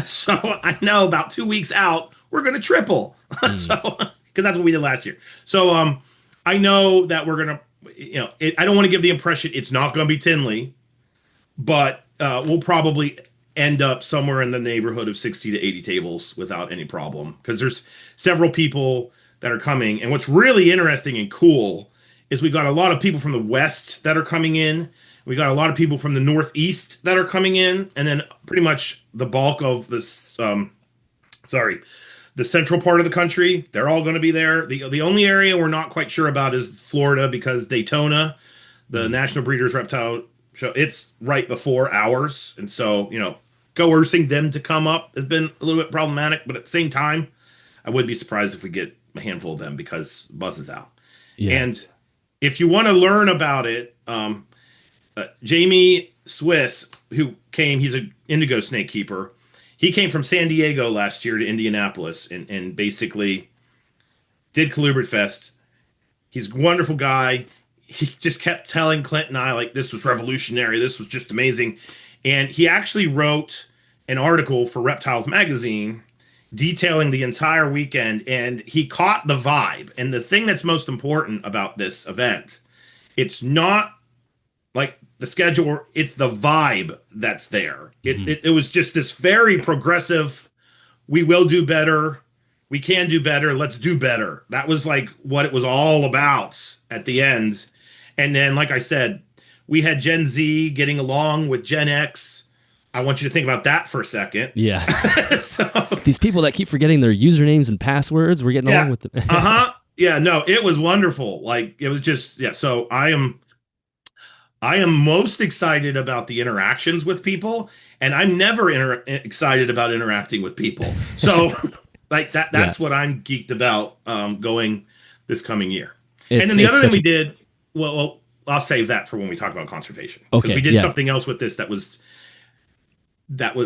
So I know about 2 weeks out, we're going to triple. So, because that's what we did last year. So I know that we're going to, I don't want to give the impression it's not going to be Tinley, but we'll probably end up somewhere in the neighborhood of 60 to 80 tables without any problem, because there's several people that are coming. And what's really interesting and cool is we got a lot of people from the West that are coming in. We got a lot of people from the Northeast that are coming in. And then pretty much the bulk of this, the central part of the country, they're all going to be there. The only area we're not quite sure about is Florida, because Daytona, the National Breeders' Reptile Show, it's right before ours. And so, coercing them to come up has been a little bit problematic. But at the same time, I wouldn't be surprised if we get a handful of them, because Buzz is out. yeah, And if you want to learn about it, Jamie Swiss, who came, he's an indigo snake keeper. He came from San Diego last year to Indianapolis and basically did Colubrid Fest. He's a wonderful guy. He just kept telling Clint and I, like, this was revolutionary. This was just amazing. And he actually wrote an article for Reptiles magazine detailing the entire weekend, and he caught the vibe. And the thing that's most important about this event, it's not like the schedule, it's the vibe that's there. It was just this very progressive, we will do better, we can do better, let's do better. That was like what it was all about at the end. And then, like I said, we had Gen Z getting along with Gen X. I want you to think about that for a second. yeah. So, These people that keep forgetting their usernames and passwords, we're getting along with them. Yeah, no, it was wonderful. Like, it was just, yeah. So I am most excited about the interactions with people, and I'm never excited about interacting with people. So like that's what I'm geeked about going this coming year. And then the other thing we did, well, I'll save that for when we talk about conservation. Okay, we did something else with this that was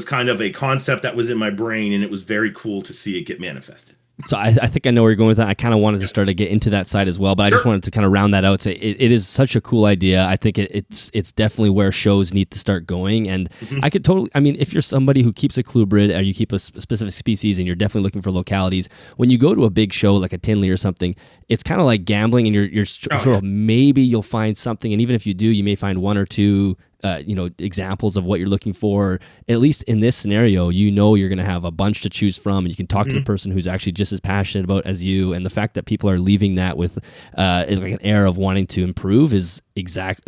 kind of a concept that was in my brain, and it was very cool to see it get manifested. So I think I know where you're going with that. I kind of wanted to start to get into that side as well, but I just wanted to kind of round that out. Say it is such a cool idea. I think it's definitely where shows need to start going. And I could totally, I mean, if you're somebody who keeps a colubrid or you keep a specific species and you're definitely looking for localities, when you go to a big show like a Tinley or something, it's kind of like gambling, and you're sure maybe you'll find something. And even if you do, you may find one or two examples of what you're looking for. At least in this scenario, you're going to have a bunch to choose from, and you can talk to the person who's actually just as passionate about as you. And the fact that people are leaving that with like an air of wanting to improve is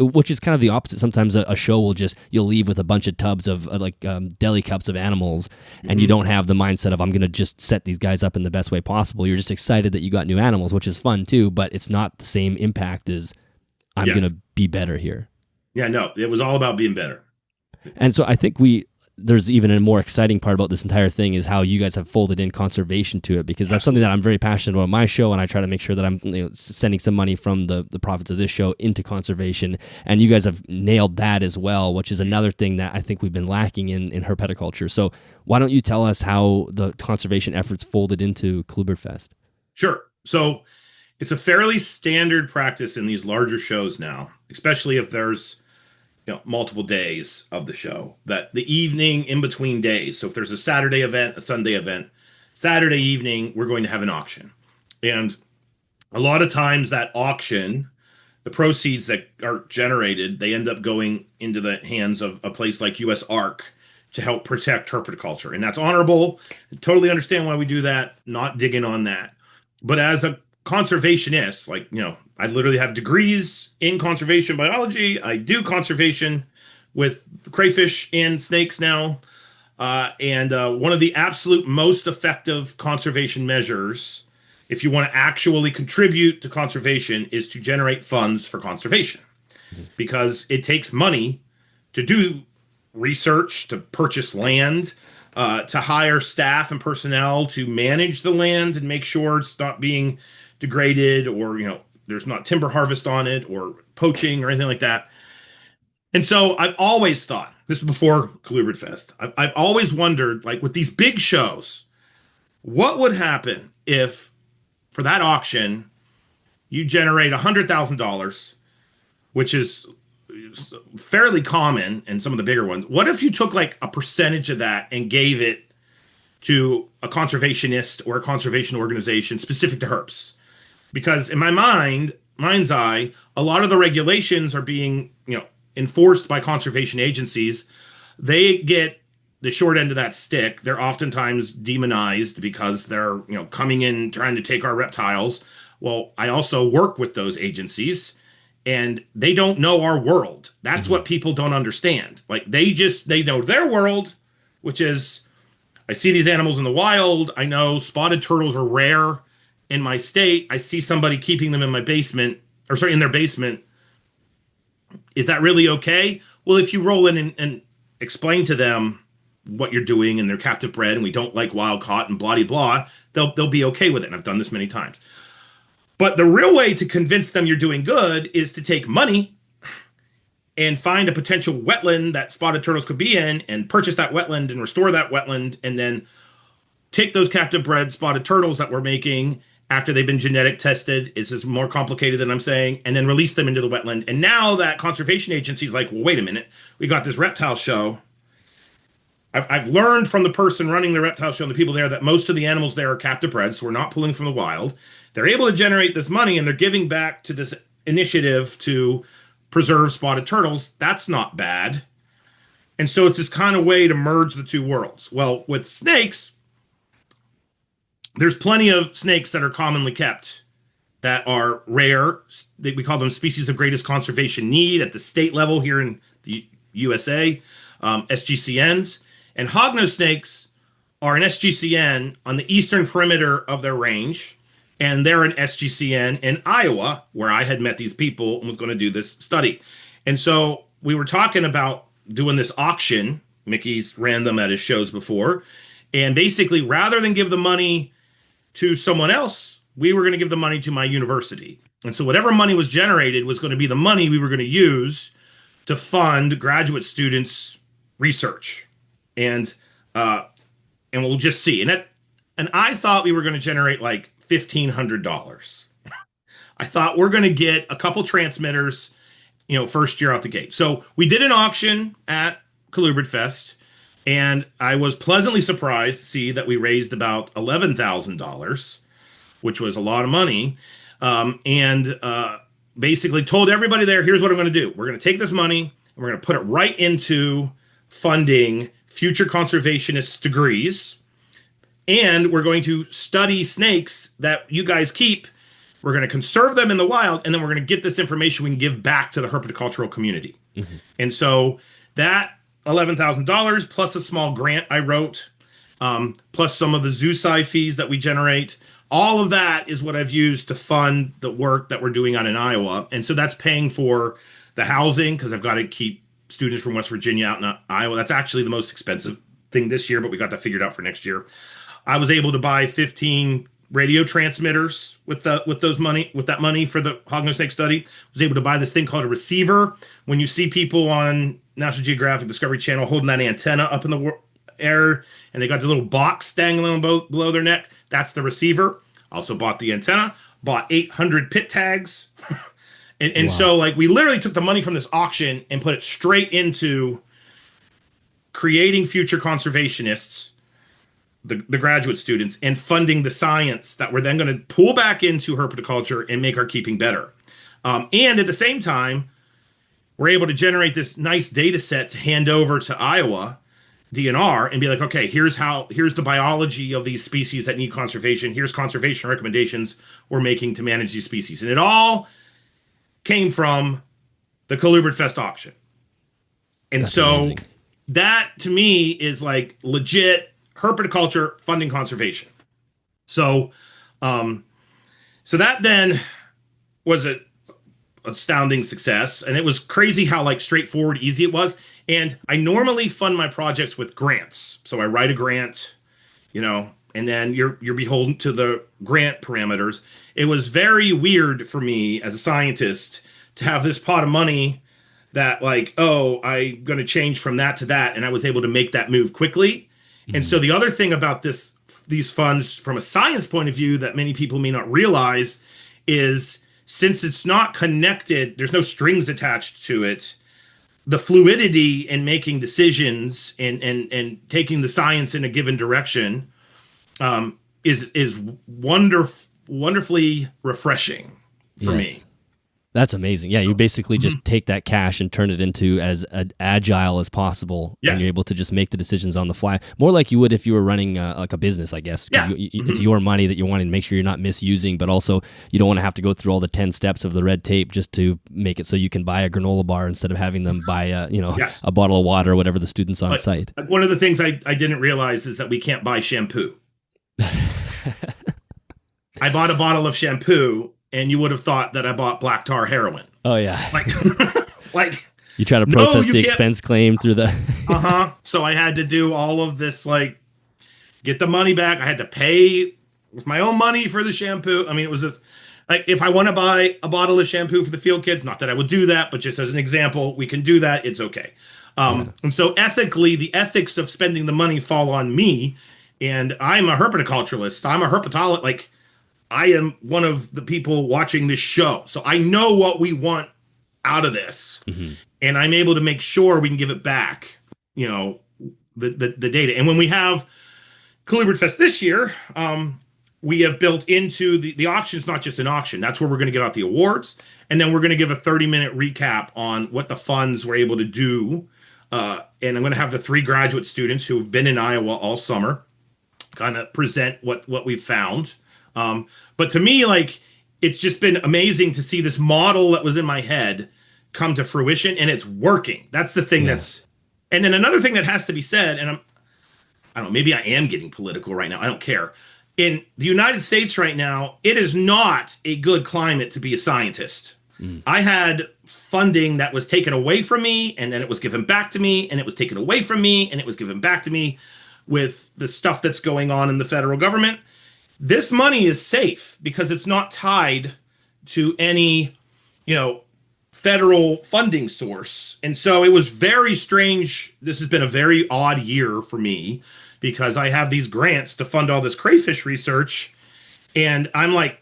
which is kind of the opposite. Sometimes a show will you'll leave with a bunch of tubs of deli cups of animals, and you don't have the mindset of, I'm going to just set these guys up in the best way possible. You're just excited that you got new animals, which is fun too, but it's not the same impact as I'm going to be better here. Yeah, no, it was all about being better. And so I think there's even a more exciting part about this entire thing is how you guys have folded in conservation to it, because that's something that I'm very passionate about in my show, and I try to make sure that I'm sending some money from the profits of this show into conservation, and you guys have nailed that as well, which is another thing that I think we've been lacking in herpetoculture. So why don't you tell us how the conservation efforts folded into Colubrid Fest? Sure. So it's a fairly standard practice in these larger shows now, especially if there's multiple days of the show, that the evening in between days. So if there's a Saturday event, a Sunday event, Saturday evening, we're going to have an auction. And a lot of times that auction, the proceeds that are generated, they end up going into the hands of a place like US Ark to help protect herpetoculture. And that's honorable. I totally understand why we do that, not digging on that. But as a conservationist, like, I literally have degrees in conservation biology. I do conservation with crayfish and snakes now. And one of the absolute most effective conservation measures, if you want to actually contribute to conservation, is to generate funds for conservation because it takes money to do research, to purchase land, to hire staff and personnel to manage the land and make sure it's not being degraded or, there's not timber harvest on it or poaching or anything like that. And so I've always thought, this was before Colubrid Fest, I've always wondered, like with these big shows, what would happen if for that auction you generate $100,000, which is fairly common in some of the bigger ones. What if you took like a percentage of that and gave it to a conservationist or a conservation organization specific to herps? Because in my mind's eye, a lot of the regulations are being, enforced by conservation agencies. They get the short end of that stick. They're oftentimes demonized because they're, coming in trying to take our reptiles. Well, I also work with those agencies and they don't know our world. That's what people don't understand. Like they know their world, which is I see these animals in the wild. I know spotted turtles are rare in my state. I see somebody keeping them in my basement in their basement. Is that really okay? Well, if you roll in and explain to them what you're doing and they're captive bred and we don't like wild caught and blah, blah, they'll be okay with it. And I've done this many times. But the real way to convince them you're doing good is to take money and find a potential wetland that spotted turtles could be in and purchase that wetland and restore that wetland and then take those captive bred spotted turtles that we're making after they've been genetic tested. This is more complicated than I'm saying, and then release them into the wetland. And now that conservation agency is like, well, wait a minute, we got this reptile show. I've learned from the person running the reptile show and the people there that most of the animals there are captive bred, so we're not pulling from the wild. They're able to generate this money and they're giving back to this initiative to preserve spotted turtles. That's not bad. And so it's this kind of way to merge the two worlds. Well, with snakes, there's plenty of snakes that are commonly kept that are rare. We call them species of greatest conservation need at the state level here in the USA, SGCNs. And hognose snakes are an SGCN on the eastern perimeter of their range. And they're an SGCN in Iowa, where I had met these people and was going to do this study. And so we were talking about doing this auction. Mickey's ran them at his shows before. And basically, rather than give the money to someone else, we were going to give the money to my university. And so whatever money was generated was going to be the money we were going to use to fund graduate students' research. And we'll just see. And I thought we were going to generate like $1,500. I thought we're going to get a couple transmitters, first year out the gate. So we did an auction at Colubrid Fest, and I was pleasantly surprised to see that we raised about $11,000, which was a lot of money. And basically told everybody there, here's what I'm going to do. We're going to take this money and we're going to put it right into funding future conservationist degrees. And we're going to study snakes that you guys keep. We're going to conserve them in the wild. And then we're going to get this information we can give back to the herpetocultural community. Mm-hmm. And so that $11,000 plus a small grant I wrote, plus some of the ZooSci fees that we generate. All of that is what I've used to fund the work that we're doing out in Iowa. And so that's paying for the housing because I've got to keep students from West Virginia out in Iowa. That's actually the most expensive thing this year, but we got that figured out for next year. I was able to buy 15 radio transmitters with that money for the hognose snake study. I was able to buy this thing called a receiver. When you see people on National Geographic Discovery Channel holding that antenna up in the air and they got the little box dangling below their neck, that's the receiver. Also bought the antenna, bought 800 pit tags. And wow. So like we literally took the money from this auction and put it straight into creating future conservationists, the graduate students, and funding the science that we're then going to pull back into herpetoculture and make our keeping better. And at the same time, we're able to generate this nice data set to hand over to Iowa DNR and be like, okay, here's the biology of these species that need conservation. Here's conservation recommendations we're making to manage these species. And it all came from the Colubrid Fest auction. And That's so amazing. that to me is like legit herpetoculture funding conservation. So, so that then was a astounding success, and it was crazy how like straightforward, easy it was. And I normally fund my projects with grants, so I write a grant, and then you're beholden to the grant parameters. It was very weird for me as a scientist to have this pot of money that like, oh, I'm going to change from that to that, and I was able to make that move quickly. And so the other thing about these funds from a science point of view that many people may not realize is since it's not connected, there's no strings attached to it. The fluidity in making decisions and taking the science in a given direction is wonderfully refreshing for me. That's amazing. Yeah, you basically just take that cash and turn it into as agile as possible, and you're able to just make the decisions on the fly, more like you would if you were running like a business, I guess. It's your money that you're wanting to make sure you're not misusing, but also you don't want to have to go through all the 10 steps of the red tape just to make it so you can buy a granola bar instead of having them buy a bottle of water or whatever the students on site. One of the things I didn't realize is that we can't buy shampoo. I bought a bottle of shampoo, and you would have thought that I bought black tar heroin. Oh yeah, like you try to process the expense claim through the. So I had to do all of this, like get the money back. I had to pay with my own money for the shampoo. I mean, it was like if I want to buy a bottle of shampoo for the field kids, not that I would do that, but just as an example, we can do that. It's okay. And so ethically, the ethics of spending the money fall on me. And I'm a herpetoculturalist. I'm a herpetologist. Like, I am one of the people watching this show. So I know what we want out of this. And I'm able to make sure we can give it back, the data. And when we have Colubrid Fest this year, we have built into the auction is not just an auction. That's where we're going to give out the awards. And then we're going to give a 30-minute recap on what the funds were able to do. And I'm going to have the 3 graduate students who have been in Iowa all summer kind of present what we've found. But to me, like, it's just been amazing to see this model that was in my head come to fruition, and it's working. That's the thing and then another thing that has to be said, and I don't know, maybe I am getting political right now. I don't care. In the United States right now, it is not a good climate to be a scientist. I had funding that was taken away from me, and then it was given back to me, and it was taken away from me, and it was given back to me with the stuff that's going on in the federal government. This money is safe because it's not tied to any, federal funding source. And so it was very strange. This has been a very odd year for me because I have these grants to fund all this crayfish research. And I'm like,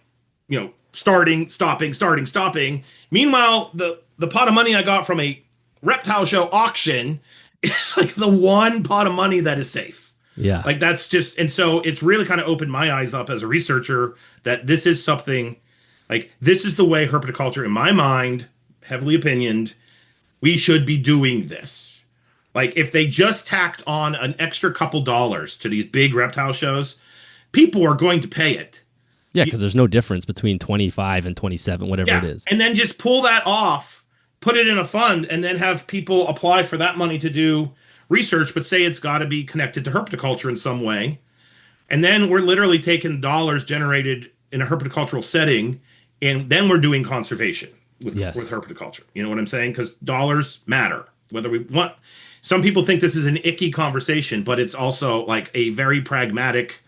starting, stopping. Meanwhile, the pot of money I got from a reptile show auction is like the one pot of money that is safe. Yeah. Like that's just, and so it's really kind of opened my eyes up as a researcher that this is something like this is the way herpetoculture in my mind, heavily opinioned, we should be doing this. Like if they just tacked on an extra couple dollars to these big reptile shows, people are going to pay it. Yeah, because there's no difference between 25 and 27, whatever it is. And then just pull that off, put it in a fund, and then have people apply for that money to do research, but say it's got to be connected to herpetoculture in some way. And then we're literally taking dollars generated in a herpetocultural setting, and then we're doing conservation with herpetoculture. You know what I'm saying? Because dollars matter. Whether we want, some people think this is an icky conversation, but it's also like a very pragmatic,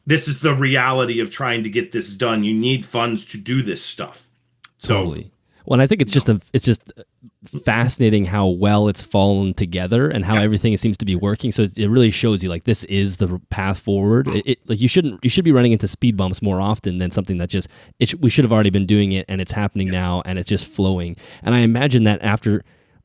this is the reality of trying to get this done. You need funds to do this stuff. Totally. Well, and I think it's just fascinating how well it's fallen together and how everything seems to be working. So it really shows you like this is the path forward. Like you should be running into speed bumps more often than something that just we should have already been doing it and it's happening now and it's just flowing. And I imagine that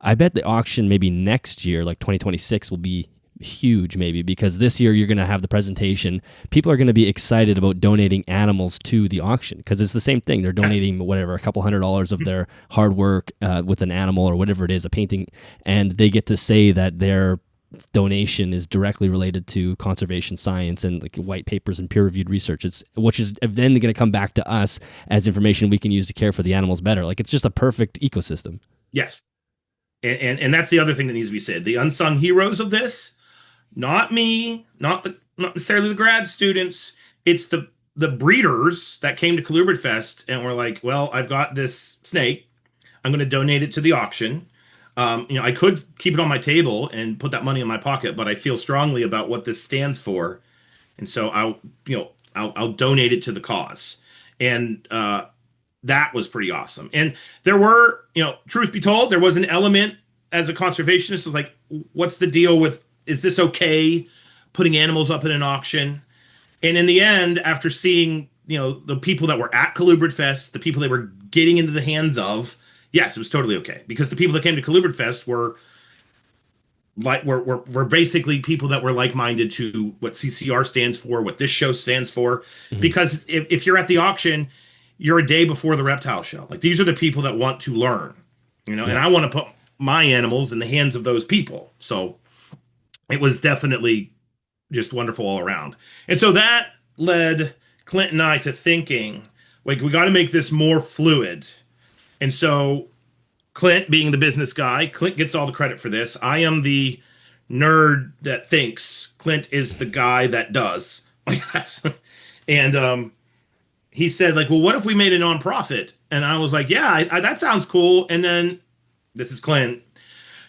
I bet the auction maybe next year, like 2026, will be huge maybe because this year you're going to have the presentation. People are going to be excited about donating animals to the auction because it's the same thing. They're donating whatever, a couple $100 of their hard work with an animal or whatever it is, a painting, and they get to say that they're donation is directly related to conservation science and like white papers and peer-reviewed research. Which is then going to come back to us as information we can use to care for the animals better. Like, it's just a perfect ecosystem. Yes. And that's the other thing that needs to be said. The unsung heroes of this, not me, not necessarily the grad students. It's the breeders that came to Colubrid Fest and were like, well, I've got this snake. I'm going to donate it to the auction. I could keep it on my table and put that money in my pocket, but I feel strongly about what this stands for. And so I'll donate it to the cause. And that was pretty awesome. And there were, truth be told, there was an element as a conservationist of like, what's the deal with, is this okay putting animals up in an auction? And in the end, after seeing, the people that were at Colubrid Fest, the people they were getting into the hands of, yes, it was totally okay. Because the people that came to Colubrid Fest were basically people that were like-minded to what CCR stands for, what this show stands for. Mm-hmm. Because if you're at the auction, you're a day before the reptile show. Like, these are the people that want to learn, and I want to put my animals in the hands of those people. So it was definitely just wonderful all around. And so that led Clint and I to thinking, like, we got to make this more fluid. And so Clint, being the business guy, Clint gets all the credit for this. I am the nerd that thinks. Clint is the guy that does. Like, that's, and he said, like, well, what if we made a nonprofit? And I was like, yeah, that sounds cool. And then, this is Clint.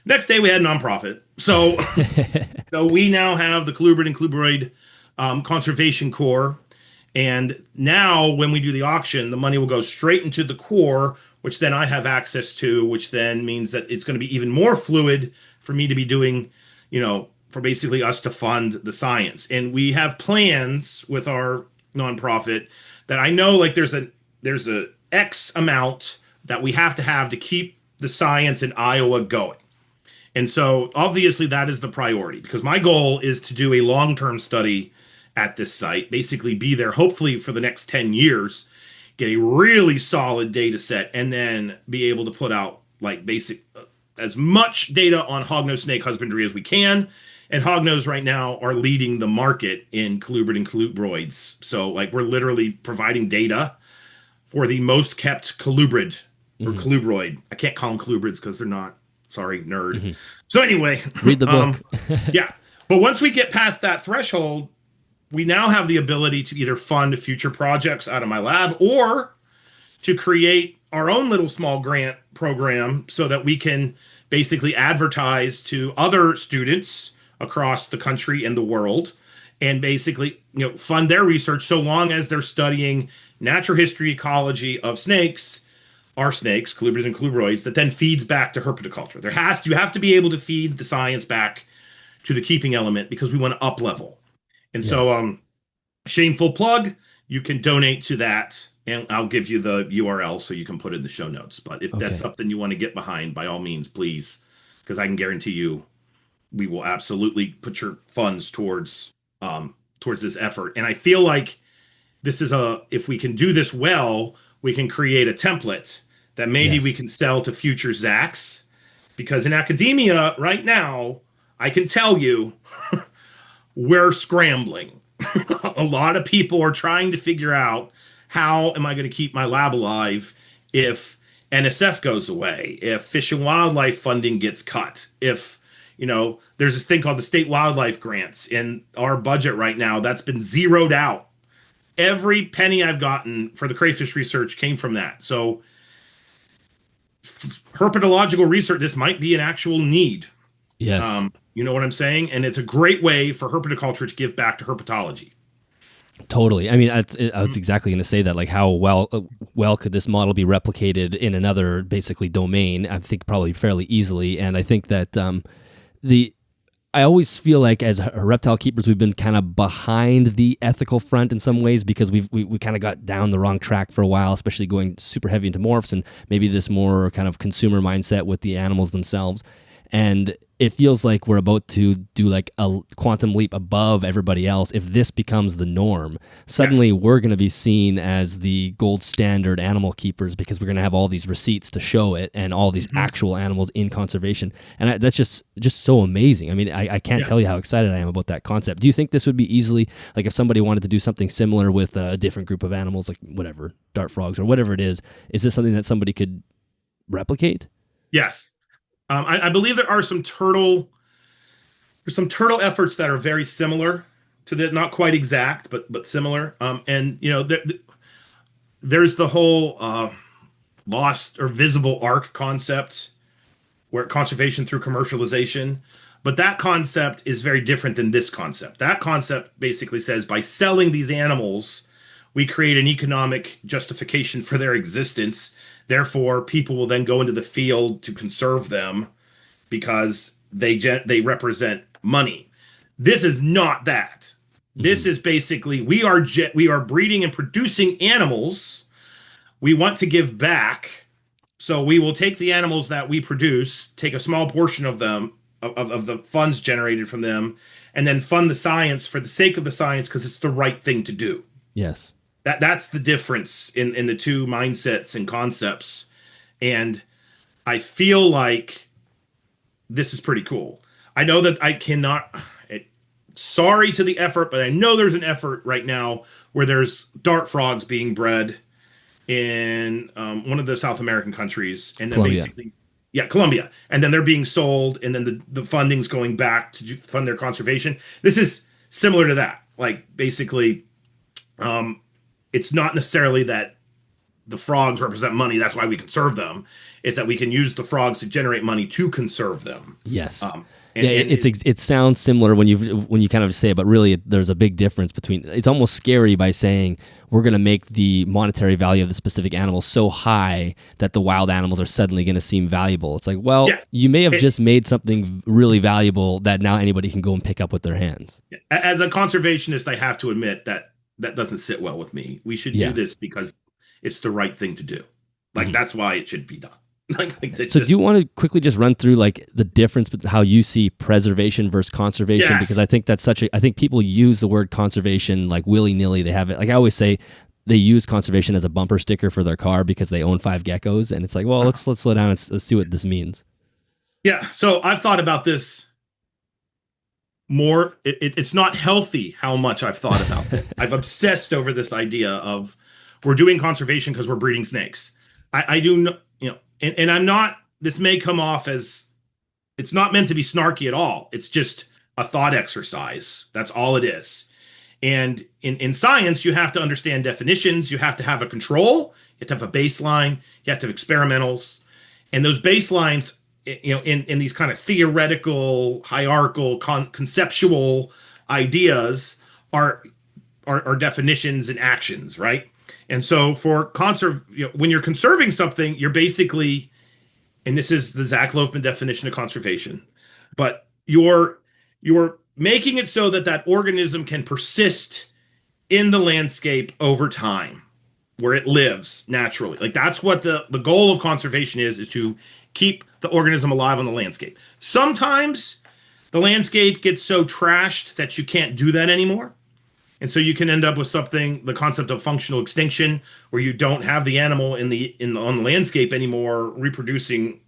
Next day we had a nonprofit. So, so we now have the Colubrid and Colubroid Conservation Corps. And now when we do the auction, the money will go straight into the core, which then I have access to, which then means that it's going to be even more fluid for me to be doing, for basically us to fund the science. And we have plans with our nonprofit that I know, like, there's a X amount that we have to keep the science in Iowa going. And so obviously that is the priority, because my goal is to do a long-term study at this site, basically be there hopefully for the next 10 years, get a really solid data set, and then be able to put out like basic as much data on hognose snake husbandry as we can. And hognose right now are leading the market in colubrid and colubroids. So like, we're literally providing data for the most kept colubrid or colubroid. I can't call them colubrids because they're not. Sorry, nerd. Mm-hmm. So anyway, read the book. Yeah. But once we get past that threshold, we now have the ability to either fund future projects out of my lab or to create our own little small grant program so that we can basically advertise to other students across the country and the world and basically, fund their research so long as they're studying natural history, ecology of snakes, our snakes, colubrids and colubroids, that then feeds back to herpetoculture. You have to be able to feed the science back to the keeping element because we want to up level. And so, shameful plug, you can donate to that, and I'll give you the URL so you can put it in the show notes. But if that's something you want to get behind, by all means, please, because I can guarantee you we will absolutely put your funds towards this effort. And I feel like this is if we can do this well, we can create a template that maybe we can sell to future Zacs, because in academia right now, I can tell you we're scrambling. A lot of people are trying to figure out, how am I going to keep my lab alive if NSF goes away, if Fish and Wildlife funding gets cut, if, there's this thing called the state wildlife grants in our budget right now that's been zeroed out. Every penny I've gotten for the crayfish research came from that. So herpetological research, this might be an actual need. Yes. You know what I'm saying? And it's a great way for herpetoculture to give back to herpetology. Totally. I mean, I was exactly going to say that, like, how well could this model be replicated in another basically domain? I think probably fairly easily. And I think that I always feel like as reptile keepers, we've been kind of behind the ethical front in some ways, because we kind of got down the wrong track for a while, especially going super heavy into morphs and maybe this more kind of consumer mindset with the animals themselves. And it feels like we're about to do like a quantum leap above everybody else. If this becomes the norm, Yes. suddenly we're going to be seen as the gold standard animal keepers because we're going to have all these receipts to show it and all these Mhm. actual animals in conservation. And that's just so amazing. I mean, I can't Yeah. tell you how excited I am about that concept. Do you think this would be easily, like if somebody wanted to do something similar with a different group of animals, like whatever, dart frogs or whatever it is this something that somebody could replicate? Yes. I believe there's some turtle efforts that are very similar to the, not quite exact, but similar. And there's the whole lost or visible arc concept, where conservation through commercialization. But that concept is very different than this concept. That concept basically says by selling these animals, we create an economic justification for their existence. Therefore, people will then go into the field to conserve them because they represent money. This is not that. This Hmm. is basically we are breeding and producing animals. We want to give back, so we will take the animals that we produce, take a small portion of them, of the funds generated from them, and then fund the science for the sake of the science because it's the right thing to do. Yes. That's the difference in the two mindsets and concepts. And I feel like this is pretty cool. I know that I cannot. Sorry to the effort, but I know there's an effort right now where there's dart frogs being bred in one of the South American countries, and then Colombia. basically, yeah, Colombia, and then they're being sold, and then the funding's going back to fund their conservation. This is similar to that. Like basically, um, it's not necessarily that the frogs represent money. That's why we conserve them. It's that we can use the frogs to generate money to conserve them. Yes. Um, Yeah, it sounds similar when you kind of say it, but really there's a big difference between. It's almost scary by saying we're going to make the monetary value of the specific animal so high that the wild animals are suddenly going to seem valuable. It's like, well, yeah, you may have it, just made something really valuable that now anybody can go and pick up with their hands. as a conservationist, I have to admit that that doesn't sit well with me. We should do Yeah. this because it's the right thing to do. Like Mhm. that's why it should be done. Like it's So do just you want to quickly just run through like the difference with how you see preservation versus conservation? Because yes, I think I think people use the word conservation like willy-nilly. They have it, like I always say, they use conservation as a bumper sticker for their car because they own 5 geckos. And it's like, well, let's slow down and let's see what this means. yeah. So I've thought about this more. It's not healthy how much I've thought about this. I've obsessed over this idea of we're doing conservation because we're breeding snakes. I do, and I'm not. This may come off as it's not meant to be snarky at all. It's just a thought exercise. That's all it is. And in science, you have to understand definitions. You have to have a control. You have to have a baseline. You have to have experimentals. And those baselines, in these kind of theoretical, hierarchical, conceptual ideas are definitions and actions, right? And so for when you're conserving something, you're basically, and this is the Zac Loughman definition of conservation, but you're making it so that that organism can persist in the landscape over time where it lives naturally. Like that's what the goal of conservation is to keep the organism alive on the landscape. Sometimes the landscape gets so trashed that you can't do that anymore. And so you can end up with something, the concept of functional extinction, where you don't have the animal on the landscape anymore reproducing,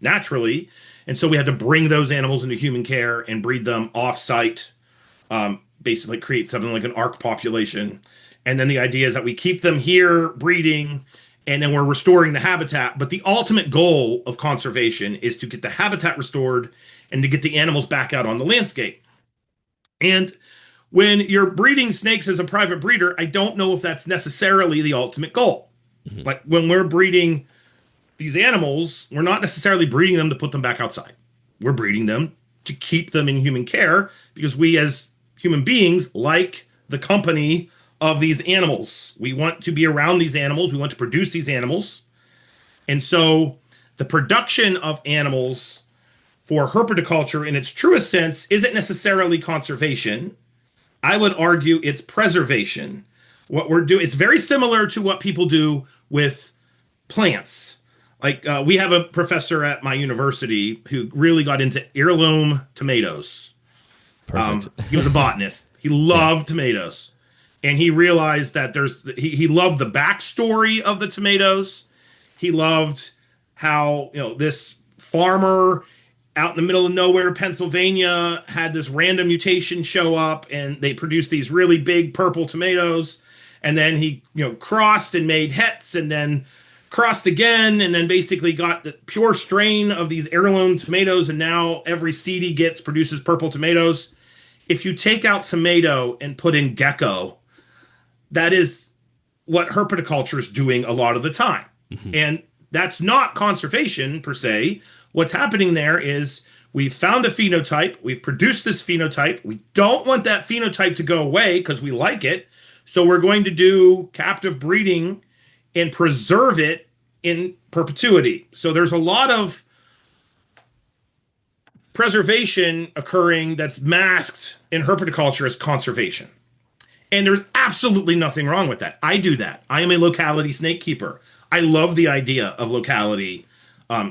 naturally. And so we had to bring those animals into human care and breed them off-site, basically create something like an ARC population. And then the idea is that we keep them here breeding, and then we're restoring the habitat. But the ultimate goal of conservation is to get the habitat restored and to get the animals back out on the landscape. And when you're breeding snakes as a private breeder, I don't know if that's necessarily the ultimate goal. Mhm. Like when we're breeding these animals, we're not necessarily breeding them to put them back outside. We're breeding them to keep them in human care because we as human beings like the company of these animals. We want to be around these animals. We want to produce these animals. And so the production of animals for herpetoculture in its truest sense isn't necessarily conservation. I would argue it's preservation. What we're doing, it's very similar to what people do with plants. Like we have a professor at my university who really got into heirloom tomatoes. Perfect. He was a botanist. He Yeah. loved tomatoes, and he realized that he loved the backstory of the tomatoes. He loved how this farmer out in the middle of nowhere, Pennsylvania, had this random mutation show up, and they produced these really big purple tomatoes. And then he crossed and made hets, and then crossed again, and then basically got the pure strain of these heirloom tomatoes, and now every seed he gets produces purple tomatoes. If you take out tomato and put in gecko, that is what herpetoculture is doing a lot of the time. And that's not conservation per se. What's happening there is we've found a phenotype, we've produced this phenotype. We don't want that phenotype to go away because we like it. So we're going to do captive breeding and preserve it in perpetuity. So there's a lot of preservation occurring that's masked in herpetoculture as conservation. And there's absolutely nothing wrong with that. I do that. I am a locality snake keeper. I love the idea of locality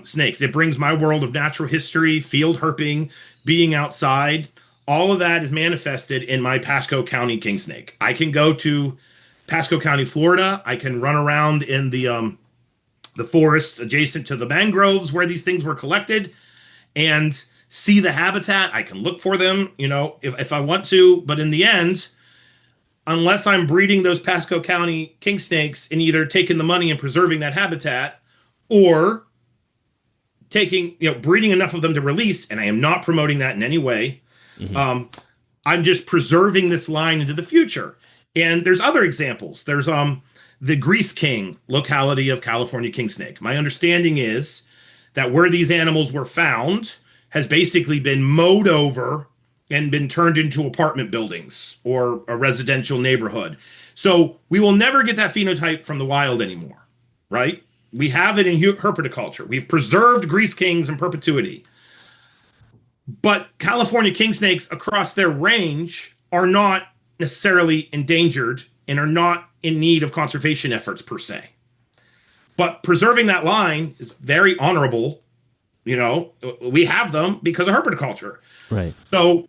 snakes. It brings my world of natural history, field herping, being outside. All of that is manifested in my Pasco County king snake. I can go to Pasco County, Florida. I can run around in the forest adjacent to the mangroves where these things were collected and see the habitat. I can look for them, if I want to. But in the end, unless I'm breeding those Pasco County king snakes and either taking the money and preserving that habitat or taking, breeding enough of them to release, and I am not promoting that in any way, I'm just preserving this line into the future. And there's other examples. There's the Grease King locality of California king snake. My understanding is that where these animals were found has basically been mowed over and been turned into apartment buildings or a residential neighborhood. So we will never get that phenotype from the wild anymore, right? We have it in herpetoculture. We've preserved grease kings in perpetuity. But California king snakes across their range are not necessarily endangered and are not in need of conservation efforts per se. But preserving that line is very honorable. We have them because of herpetoculture. Right. So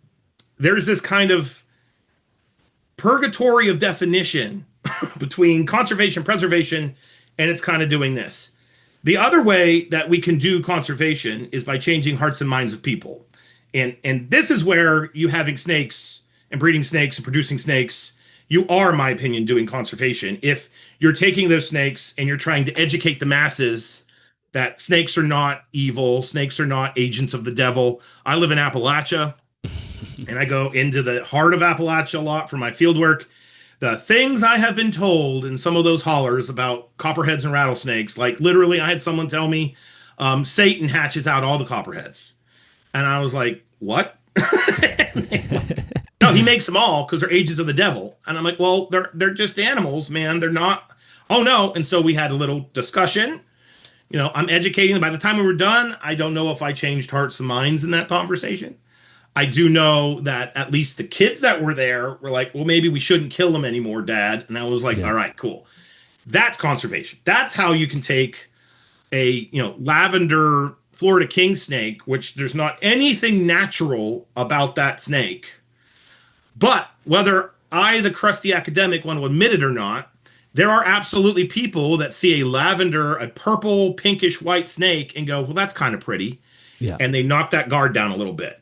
there's this kind of purgatory of definition between conservation, preservation, and it's kind of doing this. The other way that we can do conservation is by changing hearts and minds of people. And this is where you having snakes and breeding snakes and producing snakes, you are, in my opinion, doing conservation. If you're taking those snakes and you're trying to educate the masses that snakes are not evil, snakes are not agents of the devil. I live in Appalachia, and I go into the heart of Appalachia a lot for my field work. The things I have been told in some of those hollers about copperheads and rattlesnakes, like literally I had someone tell me Satan hatches out all the copperheads. And I was like, what? No, he makes them all because they're agents of the devil. And I'm like, well, they're just animals, man. They're not. Oh, no. And so we had a little discussion. I'm educating. By the time we were done, I don't know if I changed hearts and minds in that conversation. I do know that at least the kids that were there were like, well, maybe we shouldn't kill them anymore, Dad. And I was like, all right, cool. That's conservation. That's how you can take a, lavender Florida king snake, which there's not anything natural about that snake. But whether I, the crusty academic, want to admit it or not, there are absolutely people that see a purple, pinkish white snake and go, well, that's kind of pretty. Yeah. And they knock that guard down a little bit.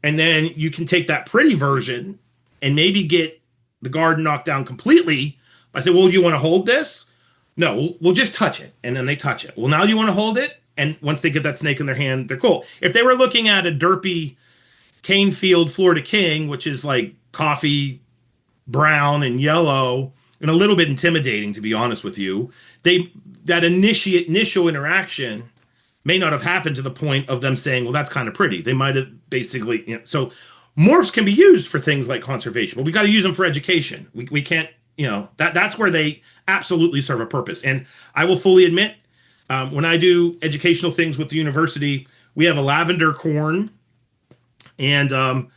And then you can take that pretty version and maybe get the guard knocked down completely by saying, well, you want to hold this? No, we'll just touch it. And then they touch it. Well, now you want to hold it? And once they get that snake in their hand, they're cool. If they were looking at a derpy Canefield Florida King, which is like coffee brown and yellow and a little bit intimidating, to be honest with you, that initial interaction may not have happened to the point of them saying, well, that's kind of pretty. They might have basically, so morphs can be used for things like conservation, but we got to use them for education. We can't, that's where they absolutely serve a purpose. And I will fully admit, when I do educational things with the university, we have a lavender corn, and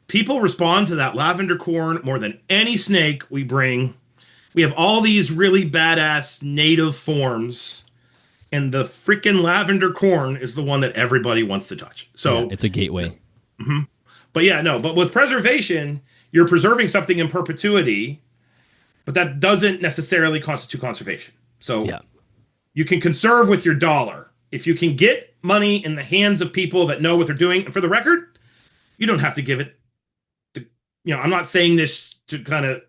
people respond to that lavender corn more than any snake we bring. We have all these really badass native forms and the freaking lavender corn is the one that everybody wants to touch. Yeah, So, it's a gateway. mhm. But yeah, no, but with preservation, you're preserving something in perpetuity, but that doesn't necessarily constitute conservation. So Yeah. you can conserve with your dollar. If you can get money in the hands of people that know what they're doing, and for the record, you don't have to give it to, I'm not saying this to kind of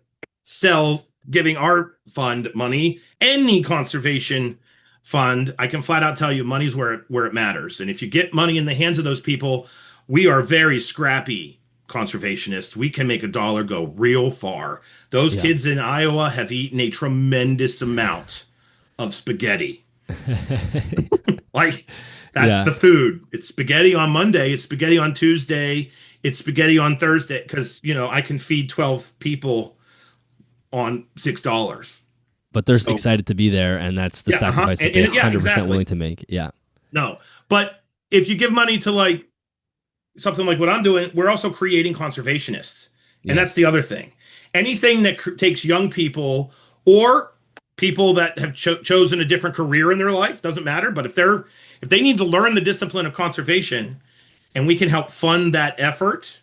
sell giving our fund money. Any conservation fund, I can flat out tell you money's where it matters. And if you get money in the hands of those people, we are very scrappy conservationists. We can make a dollar go real far. Those Yeah. kids in Iowa have eaten a tremendous amount of spaghetti. Like that's Yeah. the food. It's spaghetti on Monday, it's spaghetti on Tuesday, it's spaghetti on Thursday because I can feed 12 people on $6. But they're So excited to be there, and that's the yeah, sacrifice that they're yeah, 100% exactly. willing to make. Yeah. No, but if you give money to like something like what I'm doing, we're also creating conservationists, and that's the Yes. other thing. Anything that takes young people or people that have chosen a different career in their life doesn't matter. But if they need to learn the discipline of conservation, and we can help fund that effort,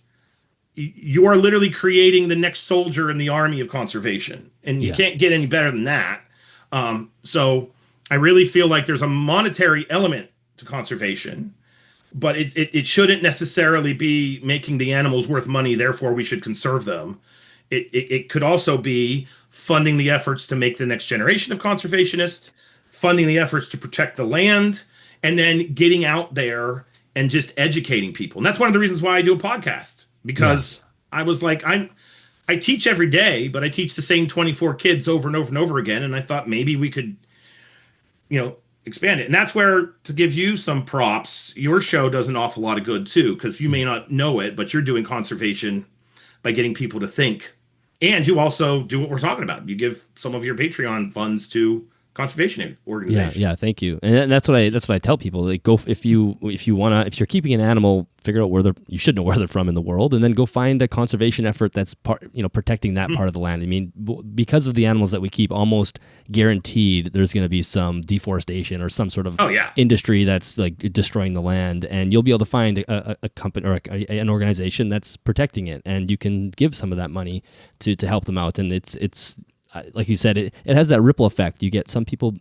you are literally creating the next soldier in the army of conservation, and you Yeah. can't get any better than that. So I really feel like there's a monetary element to conservation, but it shouldn't necessarily be making the animals worth money. Therefore, we should conserve them. It could also be funding the efforts to make the next generation of conservationists, funding the efforts to protect the land, and then getting out there and just educating people. And that's one of the reasons why I do a podcast, Yeah. because I was like, I teach every day, but I teach the same 24 kids over and over and over again. And I thought maybe we could, expand it. And that's where, to give you some props, your show does an awful lot of good too, because you may not know it, but you're doing conservation by getting people to think. And you also do what we're talking about. You give some of your Patreon funds to conservation Yeah, organizations. yeah, thank you. And that's what I tell people. Like, go if you're keeping an animal, figure out you should know where they're from in the world, and then go find a conservation effort that's protecting that part of the land. I mean, because of the animals that we keep, almost guaranteed there's going to be some deforestation or some sort of Oh yeah. industry that's like destroying the land, and you'll be able to find a company or an organization that's protecting it, and you can give some of that money to help them out. And it's like you said, it has that ripple effect. You get some people,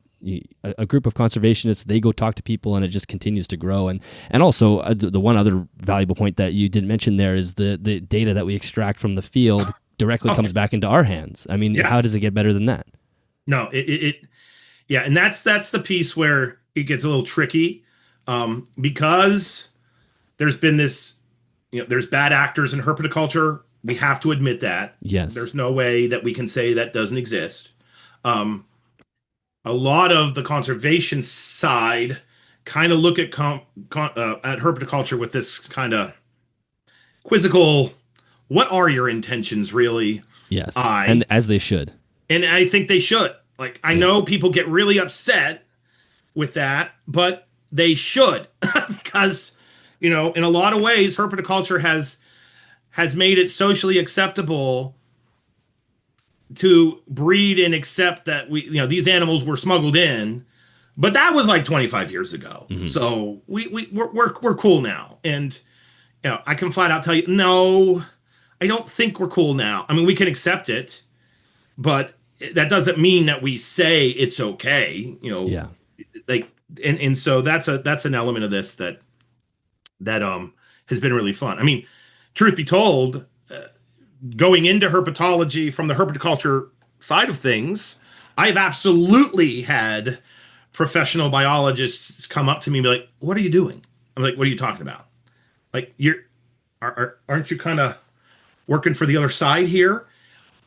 a group of conservationists, they go talk to people, and it just continues to grow. And also, the one other valuable point that you didn't mention there is the data that we extract from the field directly comes back into our hands. I mean, Yes. how does it get better than that? No, yeah, and that's the piece where it gets a little tricky, because there's been this, there's bad actors in herpetoculture. We have to admit that. Yes. There's no way that we can say that doesn't exist. Um, a lot of the conservation side kind of look at herpetoculture with this kind of quizzical, what are your intentions really? Yes. I And as they should. and I think they should. Like, I Yeah. know people get really upset with that, but they should because in a lot of ways herpetoculture has made it socially acceptable to breed and accept that these animals were smuggled in, but that was like 25 years ago. Mhm. So we're cool now, and I can flat out tell you, no, I don't think we're cool now. I mean, we can accept it, but that doesn't mean that we say it's okay. Yeah. Like, and so that's an element of this that has been really fun. I mean, truth be told, going into herpetology from the herpetoculture side of things, I've absolutely had professional biologists come up to me and be like, "What are you doing?" I'm like, "What are you talking about? Like, aren't you kind of working for the other side here?"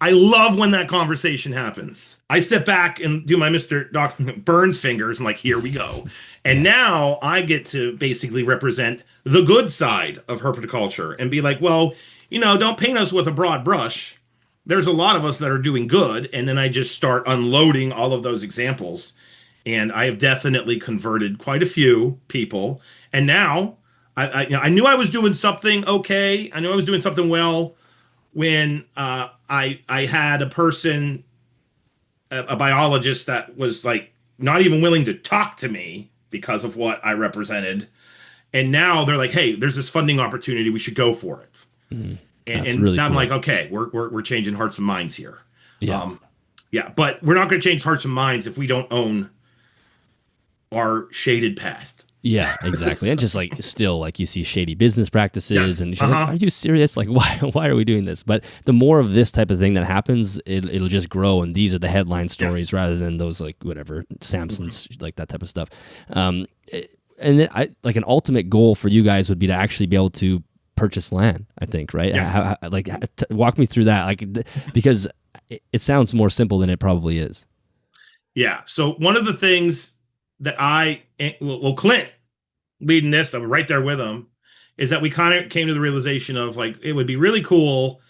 I love when that conversation happens. I sit back and do my Mr. Doc Burns fingers. I'm like, here we go. And Yeah. now I get to basically represent the good side of herpetoculture and be like, well, don't paint us with a broad brush. There's a lot of us that are doing good. And then I just start unloading all of those examples. And I have definitely converted quite a few people. And now I knew I was doing something okay. I knew I was doing something well when I had a person, a biologist that was like not even willing to talk to me because of what I represented. And now they're like, hey, there's this funding opportunity. We should go for it. Mhm. And, That's and really I'm like, cool. okay, we're changing hearts and minds here. Yeah. Um, yeah, but we're not going to change hearts and minds if we don't own our shaded past. Yeah, exactly. And just like still like you see shady business practices Yes. and you're like, Uh-huh. are you serious? Like why are we doing this? But the more of this type of thing that happens, it'll just grow and these are the headline Yes. stories rather than those like whatever Mhm. Samson's like that type of stuff. And then I like an ultimate goal for you guys would be to actually be able to purchase land, I think, right? Yes. Walk me through that because it sounds more simple than it probably is. Yeah. So one of the things that well, Clint leading this, I'm right there with him, is that we kind of came to the realization of like it would be really cool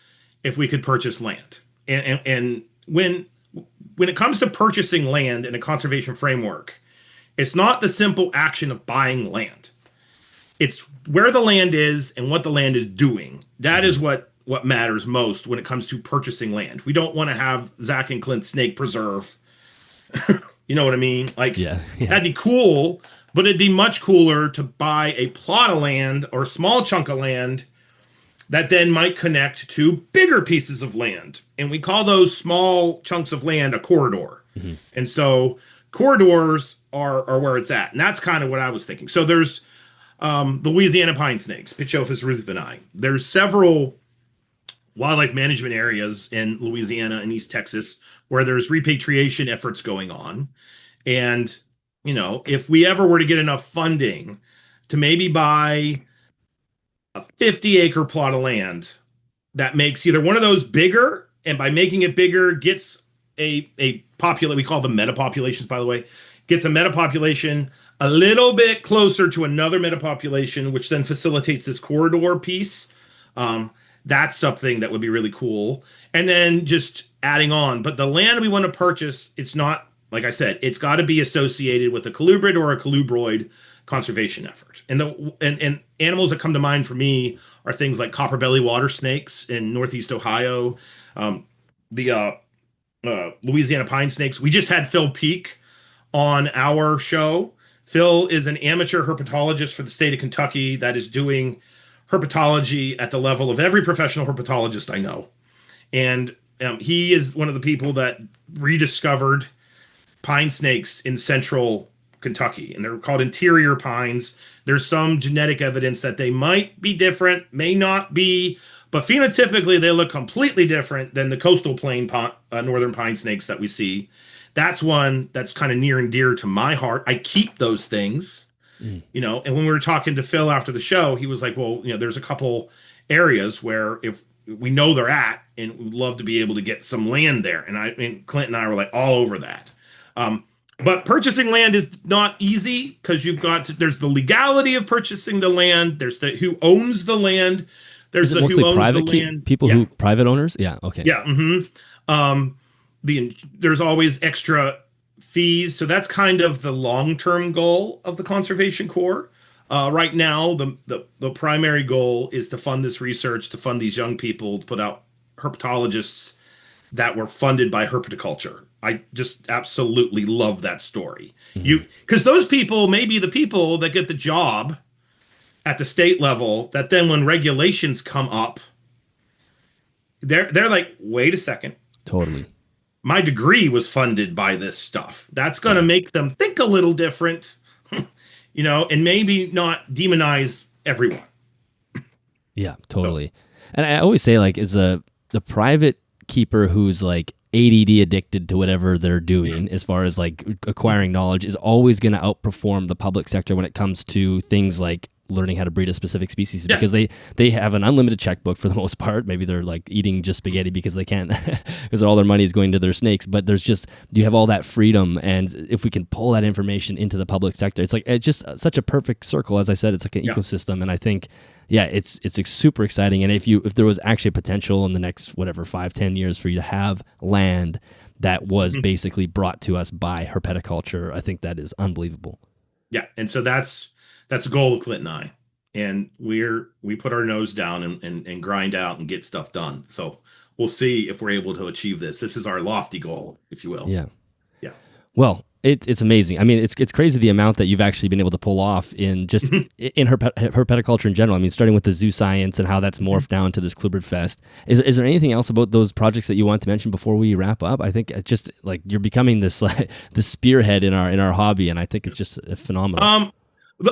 if we could purchase land. And when it comes to purchasing land in a conservation framework, it's not the simple action of buying land. It's where the land is and what the land is doing. That Mhm. is what matters most when it comes to purchasing land. We don't want to have Zach and Clint Snake Preserve. You know what I mean? Like Yeah, yeah. that'd be cool, but it'd be much cooler to buy a plot of land or a small chunk of land that then might connect to bigger pieces of land. And we call those small chunks of land a corridor. Mhm. And so corridors are where it's at. And that's kind of what I was thinking. So there's the Louisiana pine snakes, Pichophis ruthveni. There's several wildlife management areas in Louisiana and East Texas where there's repatriation efforts going on. And, if we ever were to get enough funding to maybe buy a 50-acre plot of land that makes either one of those bigger, and by making it bigger, gets a population, we call them metapopulations, by the way, gets a metapopulation a little bit closer to another metapopulation, which then facilitates this corridor piece. Um, that's something that would be really cool. And then just adding on, but the land we want to purchase, it's not like I said, it's got to be associated with a colubrid or a colubroid conservation effort. And animals that come to mind for me are things like copperbelly water snakes in Northeast Ohio, the Louisiana pine snakes. We just had Phil Peak on our show. Phil is an amateur herpetologist for the state of Kentucky that is doing herpetology at the level of every professional herpetologist I know. And he is one of the people that rediscovered pine snakes in central Kentucky, and they're called interior pines. There's some genetic evidence that they might be different, may not be, but phenotypically they look completely different than the coastal plain northern pine snakes that we see. That's one that's kind of near and dear to my heart. I keep those things, Mm. and when we were talking to Phil after the show, he was like, well, there's a couple areas where if we know they're at and we'd love to be able to get some land there. And Clint and I were like all over that. Um, but purchasing land is not easy because there's the legality of purchasing the land. There's the who owns the land. Is There's it the who mostly owns the private land. people Yeah. who private owners? Yeah, okay. Yeah. Um, there's always extra fees. So that's kind of the long-term goal of the Conservation Corps. Right now, the primary goal is to fund this research, to fund these young people, to put out herpetologists that were funded by herpetoculture. I just absolutely love that story. Mhm. Because those people may be the people that get the job at the state level that then when regulations come up, they're like, wait a second, Totally. my degree was funded by this stuff. That's going to Yeah. make them think a little different, and maybe not demonize everyone. Yeah, So, totally. And I always say like is the private keeper who's like ADD addicted to whatever they're doing as far as like acquiring knowledge is always going to outperform the public sector when it comes to things like learning how to breed a specific species yes. because they have an unlimited checkbook for the most part. Maybe they're like eating just spaghetti because they can't because all their money is going to their snakes, but there's just you have all that freedom, and if we can pull that information into the public sector, it's just such a perfect circle. As I said, it's like an Yeah. ecosystem, and I think yeah, it's super exciting. And if there was actually potential in the next whatever 5-10 years for you to have land that was Mhm. basically brought to us by herpetoculture, I think that is unbelievable. Yeah. And so that's the goal of Clint and I. And we put our nose down and grind out and get stuff done. So we'll see if we're able to achieve this. This is our lofty goal, if you will. Yeah. Yeah. Well, It's amazing. I mean, it's crazy the amount that you've actually been able to pull off in just in herpetoculture in general. I mean, starting with the zoo science and how that's morphed now into this Colubrid Fest. Is there anything else about those projects that you want to mention before we wrap up? I think it's just like you're becoming this like the spearhead in our hobby, and I think it's just phenomenal.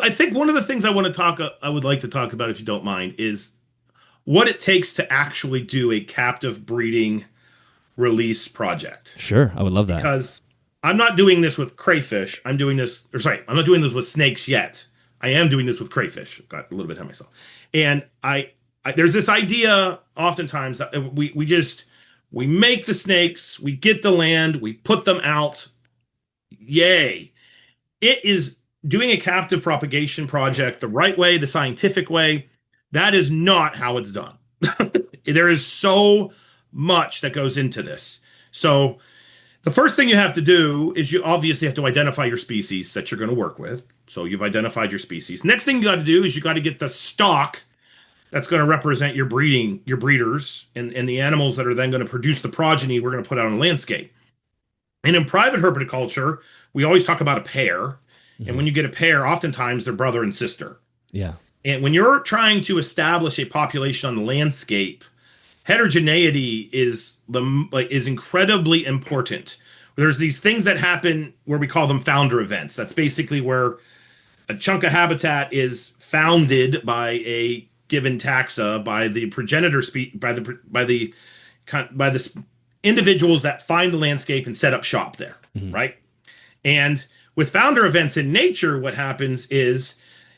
I think one of the things I would like to talk about, if you don't mind, is what it takes to actually do a captive breeding release project. Sure, I would love that. Because I'm not doing this with crayfish. I'm not doing this with snakes yet. I am doing this with crayfish. Got a little bit ahead of myself. And I there's this idea oftentimes that we make the snakes, we get the land, we put them out. Yay. It is doing a captive propagation project the right way, the scientific way. That is not how it's done. There is so much that goes into this. So the first thing you have to do is you obviously have to identify your species that you're going to work with. So you've identified your species. Next thing you got to do is you got to get the stock that's going to represent your breeders, and the animals that are then going to produce the progeny we're going to put out on the landscape. And in private herpetoculture, we always talk about a pair. Mm-hmm. And when you get a pair, oftentimes they're brother and sister. Yeah. And when you're trying to establish a population on the landscape, heterogeneity is incredibly important. There's these things that happen where we call them founder events. That's basically where a chunk of habitat is founded by a given taxa, by the progenitor by the individuals that find the landscape and set up shop there, mm-hmm. right? And with founder events in nature, what happens is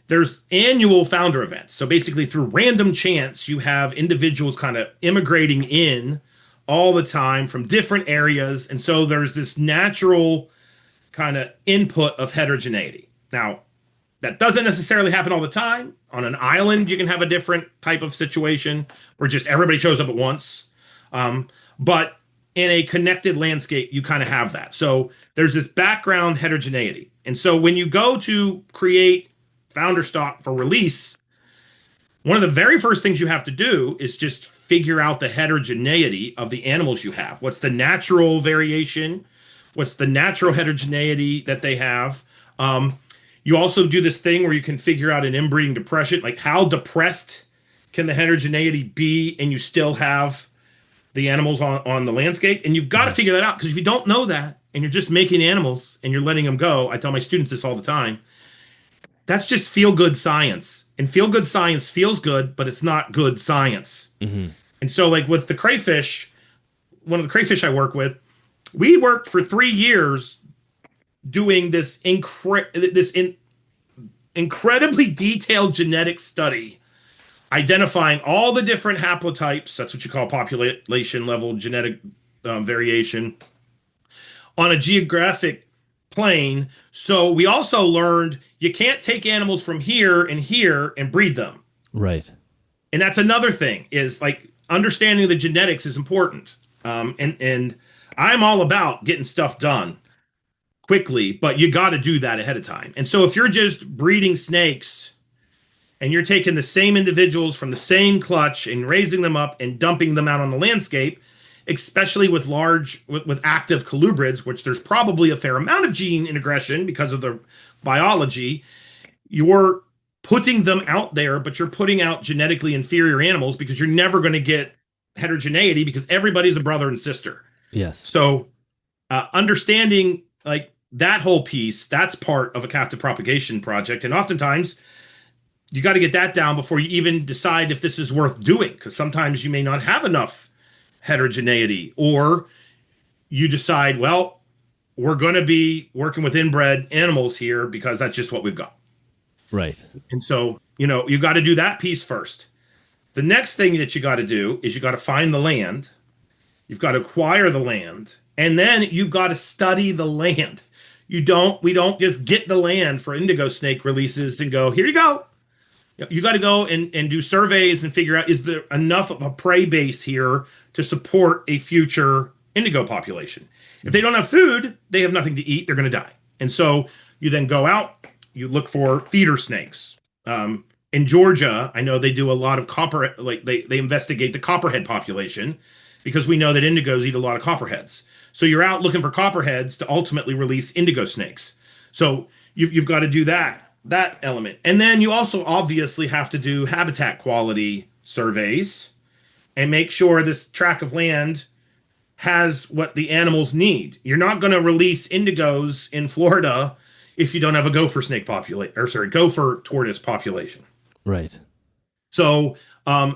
there's annual founder events. So basically through random chance, you have individuals kind of immigrating in all the time from different areas. And so there's this natural kind of input of heterogeneity. Now, that doesn't necessarily happen all the time. On an island, you can have a different type of situation where just everybody shows up at once. But in a connected landscape, you kind of have that. So there's this background heterogeneity. And so when you go to create founder stock for release, one of the very first things you have to do is just figure out the heterogeneity of the animals you have. What's the natural variation? What's the natural heterogeneity that they have? You also do this thing where you can figure out an inbreeding depression, like how depressed can the heterogeneity be and you still have the animals on the landscape? And you've got to figure that out, because if you don't know that and you're just making animals and you're letting them go, I tell my students this all the time, that's just feel-good science. And feel-good science feels good, but it's not good science. Mm-hmm. And so like with the crayfish, one of the crayfish I work with, we worked for 3 years doing this incredibly detailed genetic study, identifying all the different haplotypes, that's what you call population level genetic variation, on a geographic plane. So we also learned you can't take animals from here and breed them. Right. And that's another thing, is like understanding the genetics is important. And I'm all about getting stuff done quickly, but you got to do that ahead of time. And so if you're just breeding snakes and you're taking the same individuals from the same clutch and raising them up and dumping them out on the landscape, especially with with active colubrids, which there's probably a fair amount of gene integration because of the biology, you're putting them out there, but you're putting out genetically inferior animals because you're never going to get heterogeneity because everybody's a brother and sister. Yes. So understanding like that whole piece, that's part of a captive propagation project. And oftentimes you got to get that down before you even decide if this is worth doing, because sometimes you may not have enough heterogeneity, or you decide, well, we're going to be working with inbred animals here because that's just what we've got. Right. And so, you got to do that piece first. The next thing that you got to do is you got to find the land. You've got to acquire the land, and then you've got to study the land. We don't just get the land for indigo snake releases and go, here you go. You got to go and do surveys and figure out, is there enough of a prey base here to support a future indigo population? If they don't have food, they have nothing to eat, they're going to die. And so you then go out, you look for feeder snakes. In Georgia, I know they do a lot of they investigate the copperhead population. because we know that indigos eat a lot of copperheads. So you're out looking for copperheads to ultimately release indigo snakes. So you've got to do that element. And then you also obviously have to do habitat quality surveys and make sure this tract of land has what the animals need. You're not going to release indigos in Florida if you don't have a gopher snake population, or sorry, gopher tortoise population. Right. So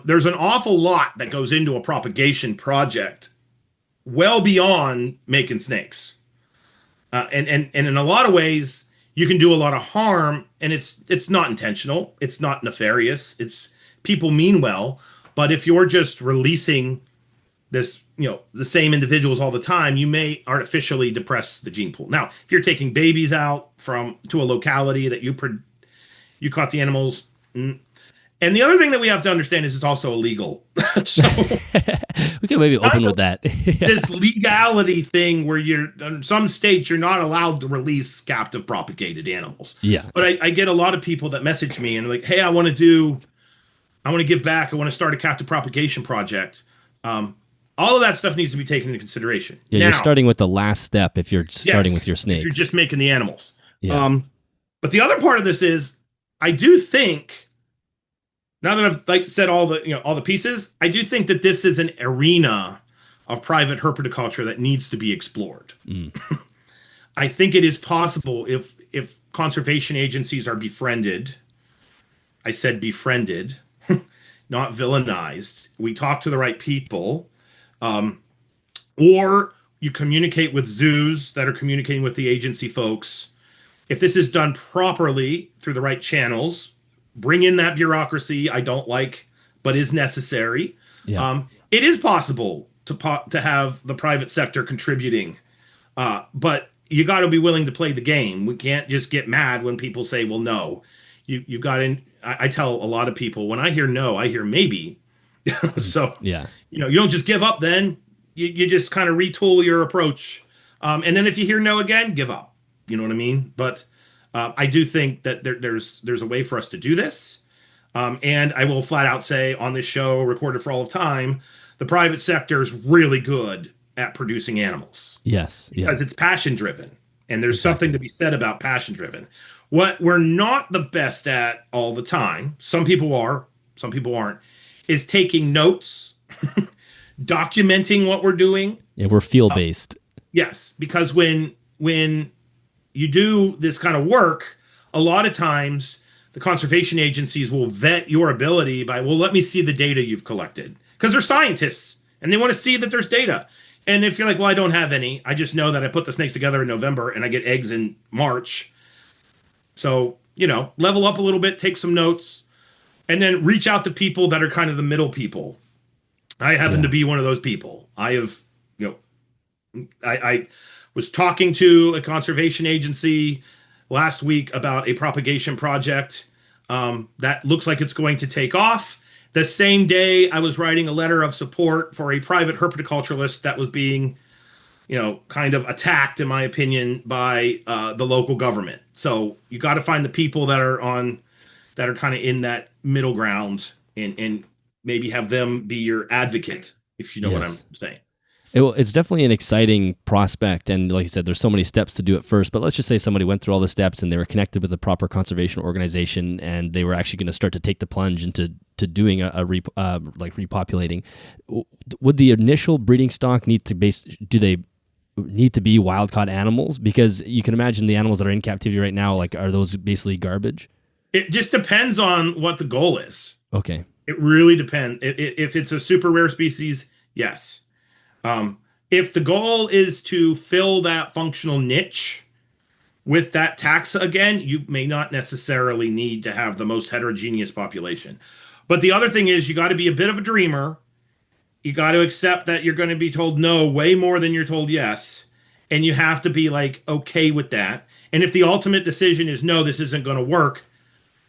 there's an awful lot that goes into a propagation project, well beyond making snakes, and in a lot of ways you can do a lot of harm, and it's not intentional, it's not nefarious, it's people mean well, but if you're just releasing this, the same individuals all the time, you may artificially depress the gene pool. Now, if you're taking babies out from to a locality that you caught the animals. And the other thing that we have to understand is it's also illegal. So we can maybe open with that. this legality thing where in some states you're not allowed to release captive propagated animals. Yeah. But I get a lot of people that message me and like, hey, I want to give back. I want to start a captive propagation project. All of that stuff needs to be taken into consideration. Yeah, now, you're starting with the last step if you're starting with your snakes. If you're just making the animals. Yeah. But the other part of this is, I do think, now that I've said all the pieces, I do think that this is an arena of private herpetoculture that needs to be explored. I think it is possible if conservation agencies are befriended. I said befriended, not villainized. We talk to the right people, or you communicate with zoos that are communicating with the agency folks. If this is done properly through the right channels, bring in that bureaucracy I don't like, but is necessary. Yeah. It is possible to have the private sector contributing, but you got to be willing to play the game. We can't just get mad when people say, "Well, no." You got in. I tell a lot of people, when I hear no, I hear maybe. So Yeah. you don't just give up. Then you just kind of retool your approach, and then if you hear no again, give up. You know what I mean? But I do think that there's a way for us to do this. And I will flat out say on this show, recorded for all of time, the private sector is really good at producing animals. Yes. Yeah. Because it's passion driven. And there's something to be said about passion driven. What we're not the best at all the time, some people are, some people aren't, is taking notes, documenting what we're doing. Yeah, we're feel based. Yes, because when you do this kind of work, a lot of times the conservation agencies will vet your ability by, well, let me see the data you've collected. Because they're scientists and they want to see that there's data. And if you're like, well, I don't have any, I just know that I put the snakes together in November and I get eggs in March. So, level up a little bit, take some notes, and then reach out to people that are kind of the middle people. I happen to be one of those people. I was talking to a conservation agency last week about a propagation project that looks like it's going to take off. The same day, I was writing a letter of support for a private herpetoculturalist that was being, kind of attacked, in my opinion, by the local government. So you got to find the people that are kind of in that middle ground and maybe have them be your advocate, if you know what I'm saying. It's definitely an exciting prospect. And like you said, there's so many steps to do it first. But let's just say somebody went through all the steps and they were connected with the proper conservation organization and they were actually going to start to take the plunge into doing repopulating. Would the initial breeding stock do they need to be wild caught animals? Because you can imagine the animals that are in captivity right now, are those basically garbage? It just depends on what the goal is. Okay. It really depends. If it's a super rare species, yes. If the goal is to fill that functional niche with that taxa again, you may not necessarily need to have the most heterogeneous population. But the other thing is you got to be a bit of a dreamer. You got to accept that you're going to be told no way more than you're told yes. And you have to be okay with that. And if the ultimate decision is no, this isn't going to work,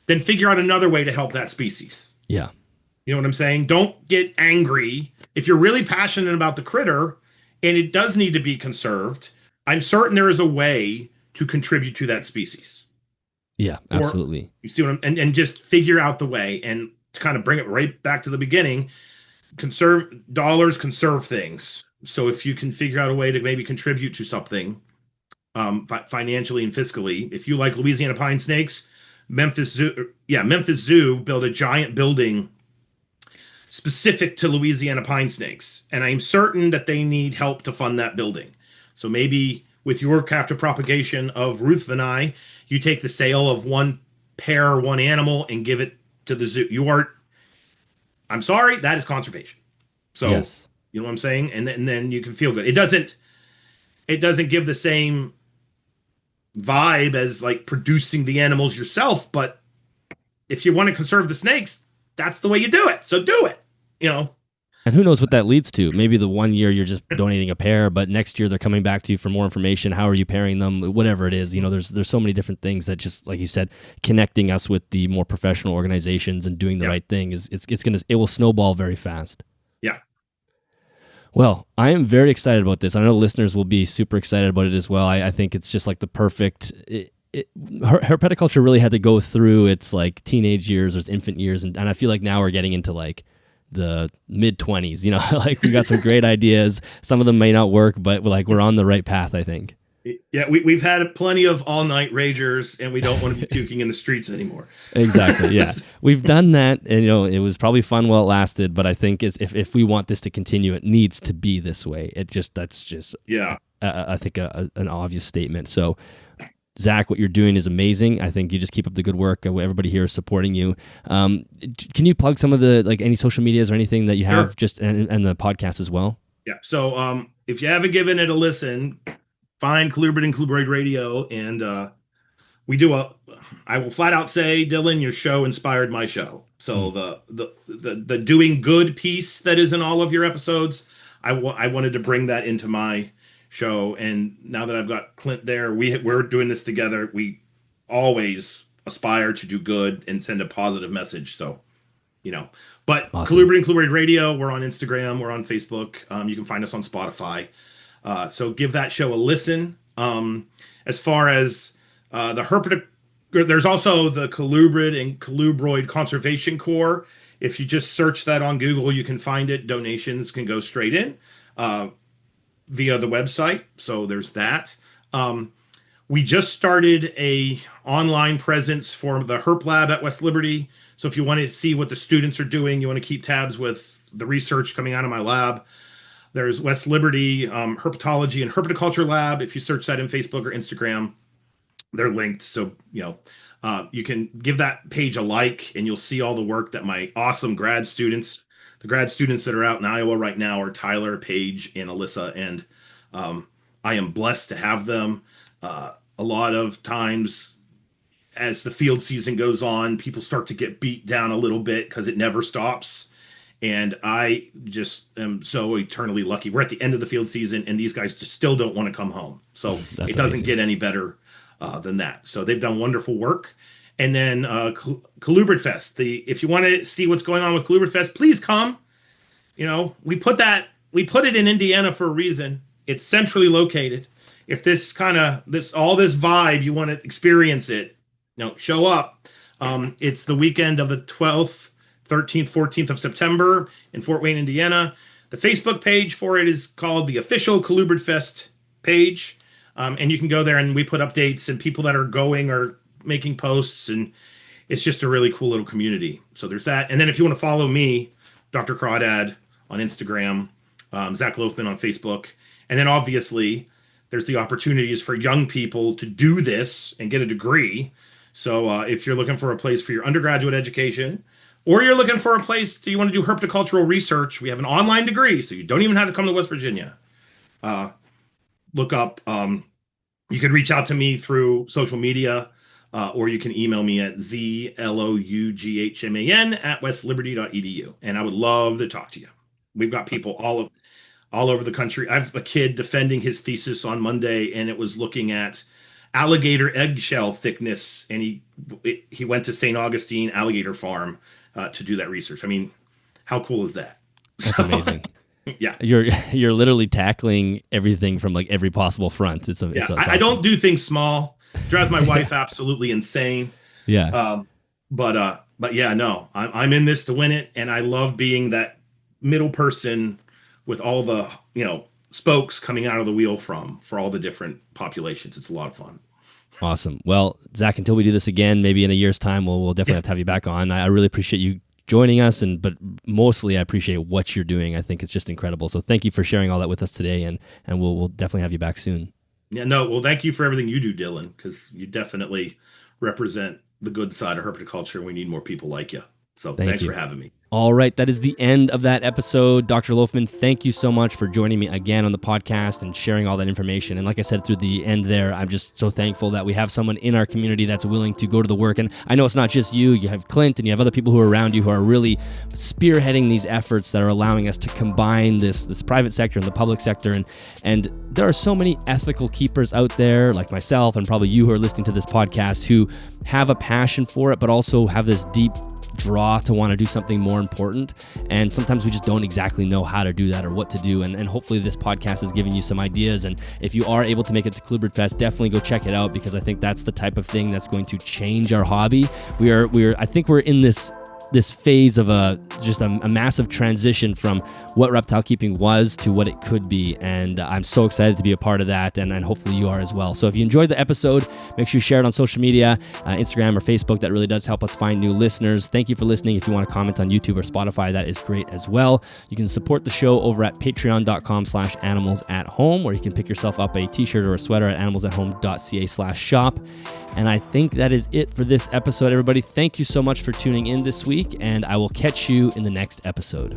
then figure out another way to help that species. Yeah. You know what I'm saying? Don't get angry. If you're really passionate about the critter and it does need to be conserved, I'm certain there is a way to contribute to that species. Yeah, absolutely. You see what and just figure out the way and to kind of bring it right back to the beginning. conserve dollars, conserve things. So if you can figure out a way to maybe contribute to something, financially and fiscally, if you like Louisiana pine snakes, Memphis Zoo built a giant building specific to Louisiana pine snakes, and I'm certain that they need help to fund that building. So maybe with your captive propagation of Ruthveni, you take the sale of one pair, one animal, and give it to the zoo. I'm sorry, that is conservation. So Yes. you know what I'm saying, and then you can feel good. It doesn't give the same vibe as like producing the animals yourself, but if you want to conserve the snakes, that's the way you do it. So do it. You know, And who knows what that leads to? Maybe the one year you're just donating a pair, but next year they're coming back to you for more information. How are you pairing them? Whatever it is, there's so many different things that, just like you said, connecting us with the more professional organizations and doing the yeah, right thing it will snowball very fast. yeah, Well, I am very excited about this. I know listeners will be super excited about it as well. I think it's just like the perfect. Herpetoculture really had to go through its like teenage years or its infant years, and I feel like now we're getting into like the mid 20s. Like we got some great ideas. Some of them may not work, but we're on the right path, I think. yeah. We've had plenty of all night ragers, and we don't want to be puking in the streets anymore. Exactly. Yeah, we've done that, and it was probably fun while it lasted. But I think if we want this to continue, it needs to be this way. That's just Yeah. I think an obvious statement. So, Zac, what you're doing is amazing. I think you just keep up the good work. Everybody here is supporting you. Can you plug some of the any social medias or anything that you have, Sure. just and the podcast as well? Yeah. So if you haven't given it a listen, find Colubrid and Colubrid Radio, and we do I will flat out say, Dylan, your show inspired my show. So the doing good piece that is in all of your episodes, I wanted to bring that into my show, and now that I've got Clint there, we're doing this together. We always aspire to do good and send a positive message. So but Awesome. Colubrid and Colubrid Radio, we're on Instagram, we're on Facebook. You can find us on Spotify. So give that show a listen. As far as the herpet, there's also the Colubrid and Colubroid Conservation Corps. If you just search that on Google, you can find it. Donations can go straight in via the website. So there's that. We just started a online presence for the Herp Lab at West Liberty. So if you want to see what the students are doing, you want to keep tabs with the research coming out of my lab, there's West Liberty Herpetology and Herpetoculture Lab. If you search that in Facebook or Instagram, they're linked. So, you can give that page a like, and you'll see all the work that my awesome the grad students that are out in Iowa right now are Tyler, Paige, and Alyssa. And I am blessed to have them. A lot of times as the field season goes on, people start to get beat down a little bit because it never stops. And I just am so eternally lucky. We're at the end of the field season, and these guys just still don't want to come home. So That's it doesn't amazing. get any better than that. So they've done wonderful work. And then Colubrid Fest. If you want to see what's going on with Colubrid Fest, please come. We put it in Indiana for a reason. It's centrally located. If this all this vibe, you want to experience it, show up. It's the weekend of the 12th, 13th, 14th of September in Fort Wayne, Indiana. The Facebook page for it is called the official Colubrid Fest page. And you can go there, and we put updates, and people that are going are making posts, and it's just a really cool little community. So there's that. And then if you want to follow me, Dr. Crawdad on Instagram, Zac Loughman on Facebook. And then obviously there's the opportunities for young people to do this and get a degree. So if you're looking for a place for your undergraduate education, or you're looking for a place that you want to do herpetocultural research, we have an online degree, so you don't even have to come to West Virginia. Look up, you can reach out to me through social media, or you can email me at zloughman@westliberty.edu. And I would love to talk to you. We've got people all over the country. I have a kid defending his thesis on Monday, and it was looking at alligator eggshell thickness, and he went to St. Augustine Alligator Farm to do that research. I mean, how cool is that? That's amazing. Yeah. You're literally tackling everything from like every possible front. It's awesome. I don't do things small. It drives my wife absolutely insane. Yeah. But yeah, no, I'm in this to win it, and I love being that middle person with all the, spokes coming out of the wheel for all the different populations. It's a lot of fun. Awesome. Well, Zac, until we do this again, maybe in a year's time, we'll definitely have to have you back on. I really appreciate you joining us, but mostly I appreciate what you're doing. I think it's just incredible. So thank you for sharing all that with us today, and we'll definitely have you back soon. Yeah, no, well, thank you for everything you do, Dylan, because you definitely represent the good side of herpetoculture. We need more people like you. So thanks for having me. All right, that is the end of that episode. Dr. Loughman, thank you so much for joining me again on the podcast and sharing all that information. And like I said through the end there, I'm just so thankful that we have someone in our community that's willing to go to the work. And I know it's not just you. You have Clint and you have other people who are around you who are really spearheading these efforts that are allowing us to combine this private sector and the public sector. And there are so many ethical keepers out there like myself and probably you who are listening to this podcast who have a passion for it, but also have this deep draw to want to do something more important, and sometimes we just don't exactly know how to do that or what to do, and hopefully this podcast is giving you some ideas. And if you are able to make it to Colubrid Fest, definitely go check it out, because I think that's the type of thing that's going to change our hobby. I think we're in this phase of a massive transition from what reptile keeping was to what it could be, and I'm so excited to be a part of that, and hopefully you are as well. So if you enjoyed the episode, make sure you share it on social media, Instagram or Facebook. That really does help us find new listeners. Thank you for listening. If you want to comment on YouTube or Spotify, that is great as well. You can support the show over at patreon.com/animalsathome, or you can pick yourself up a t-shirt or a sweater at animalsathome.ca/shop. And I think that is it for this episode, everybody. Thank you so much for tuning in this week, and I will catch you in the next episode.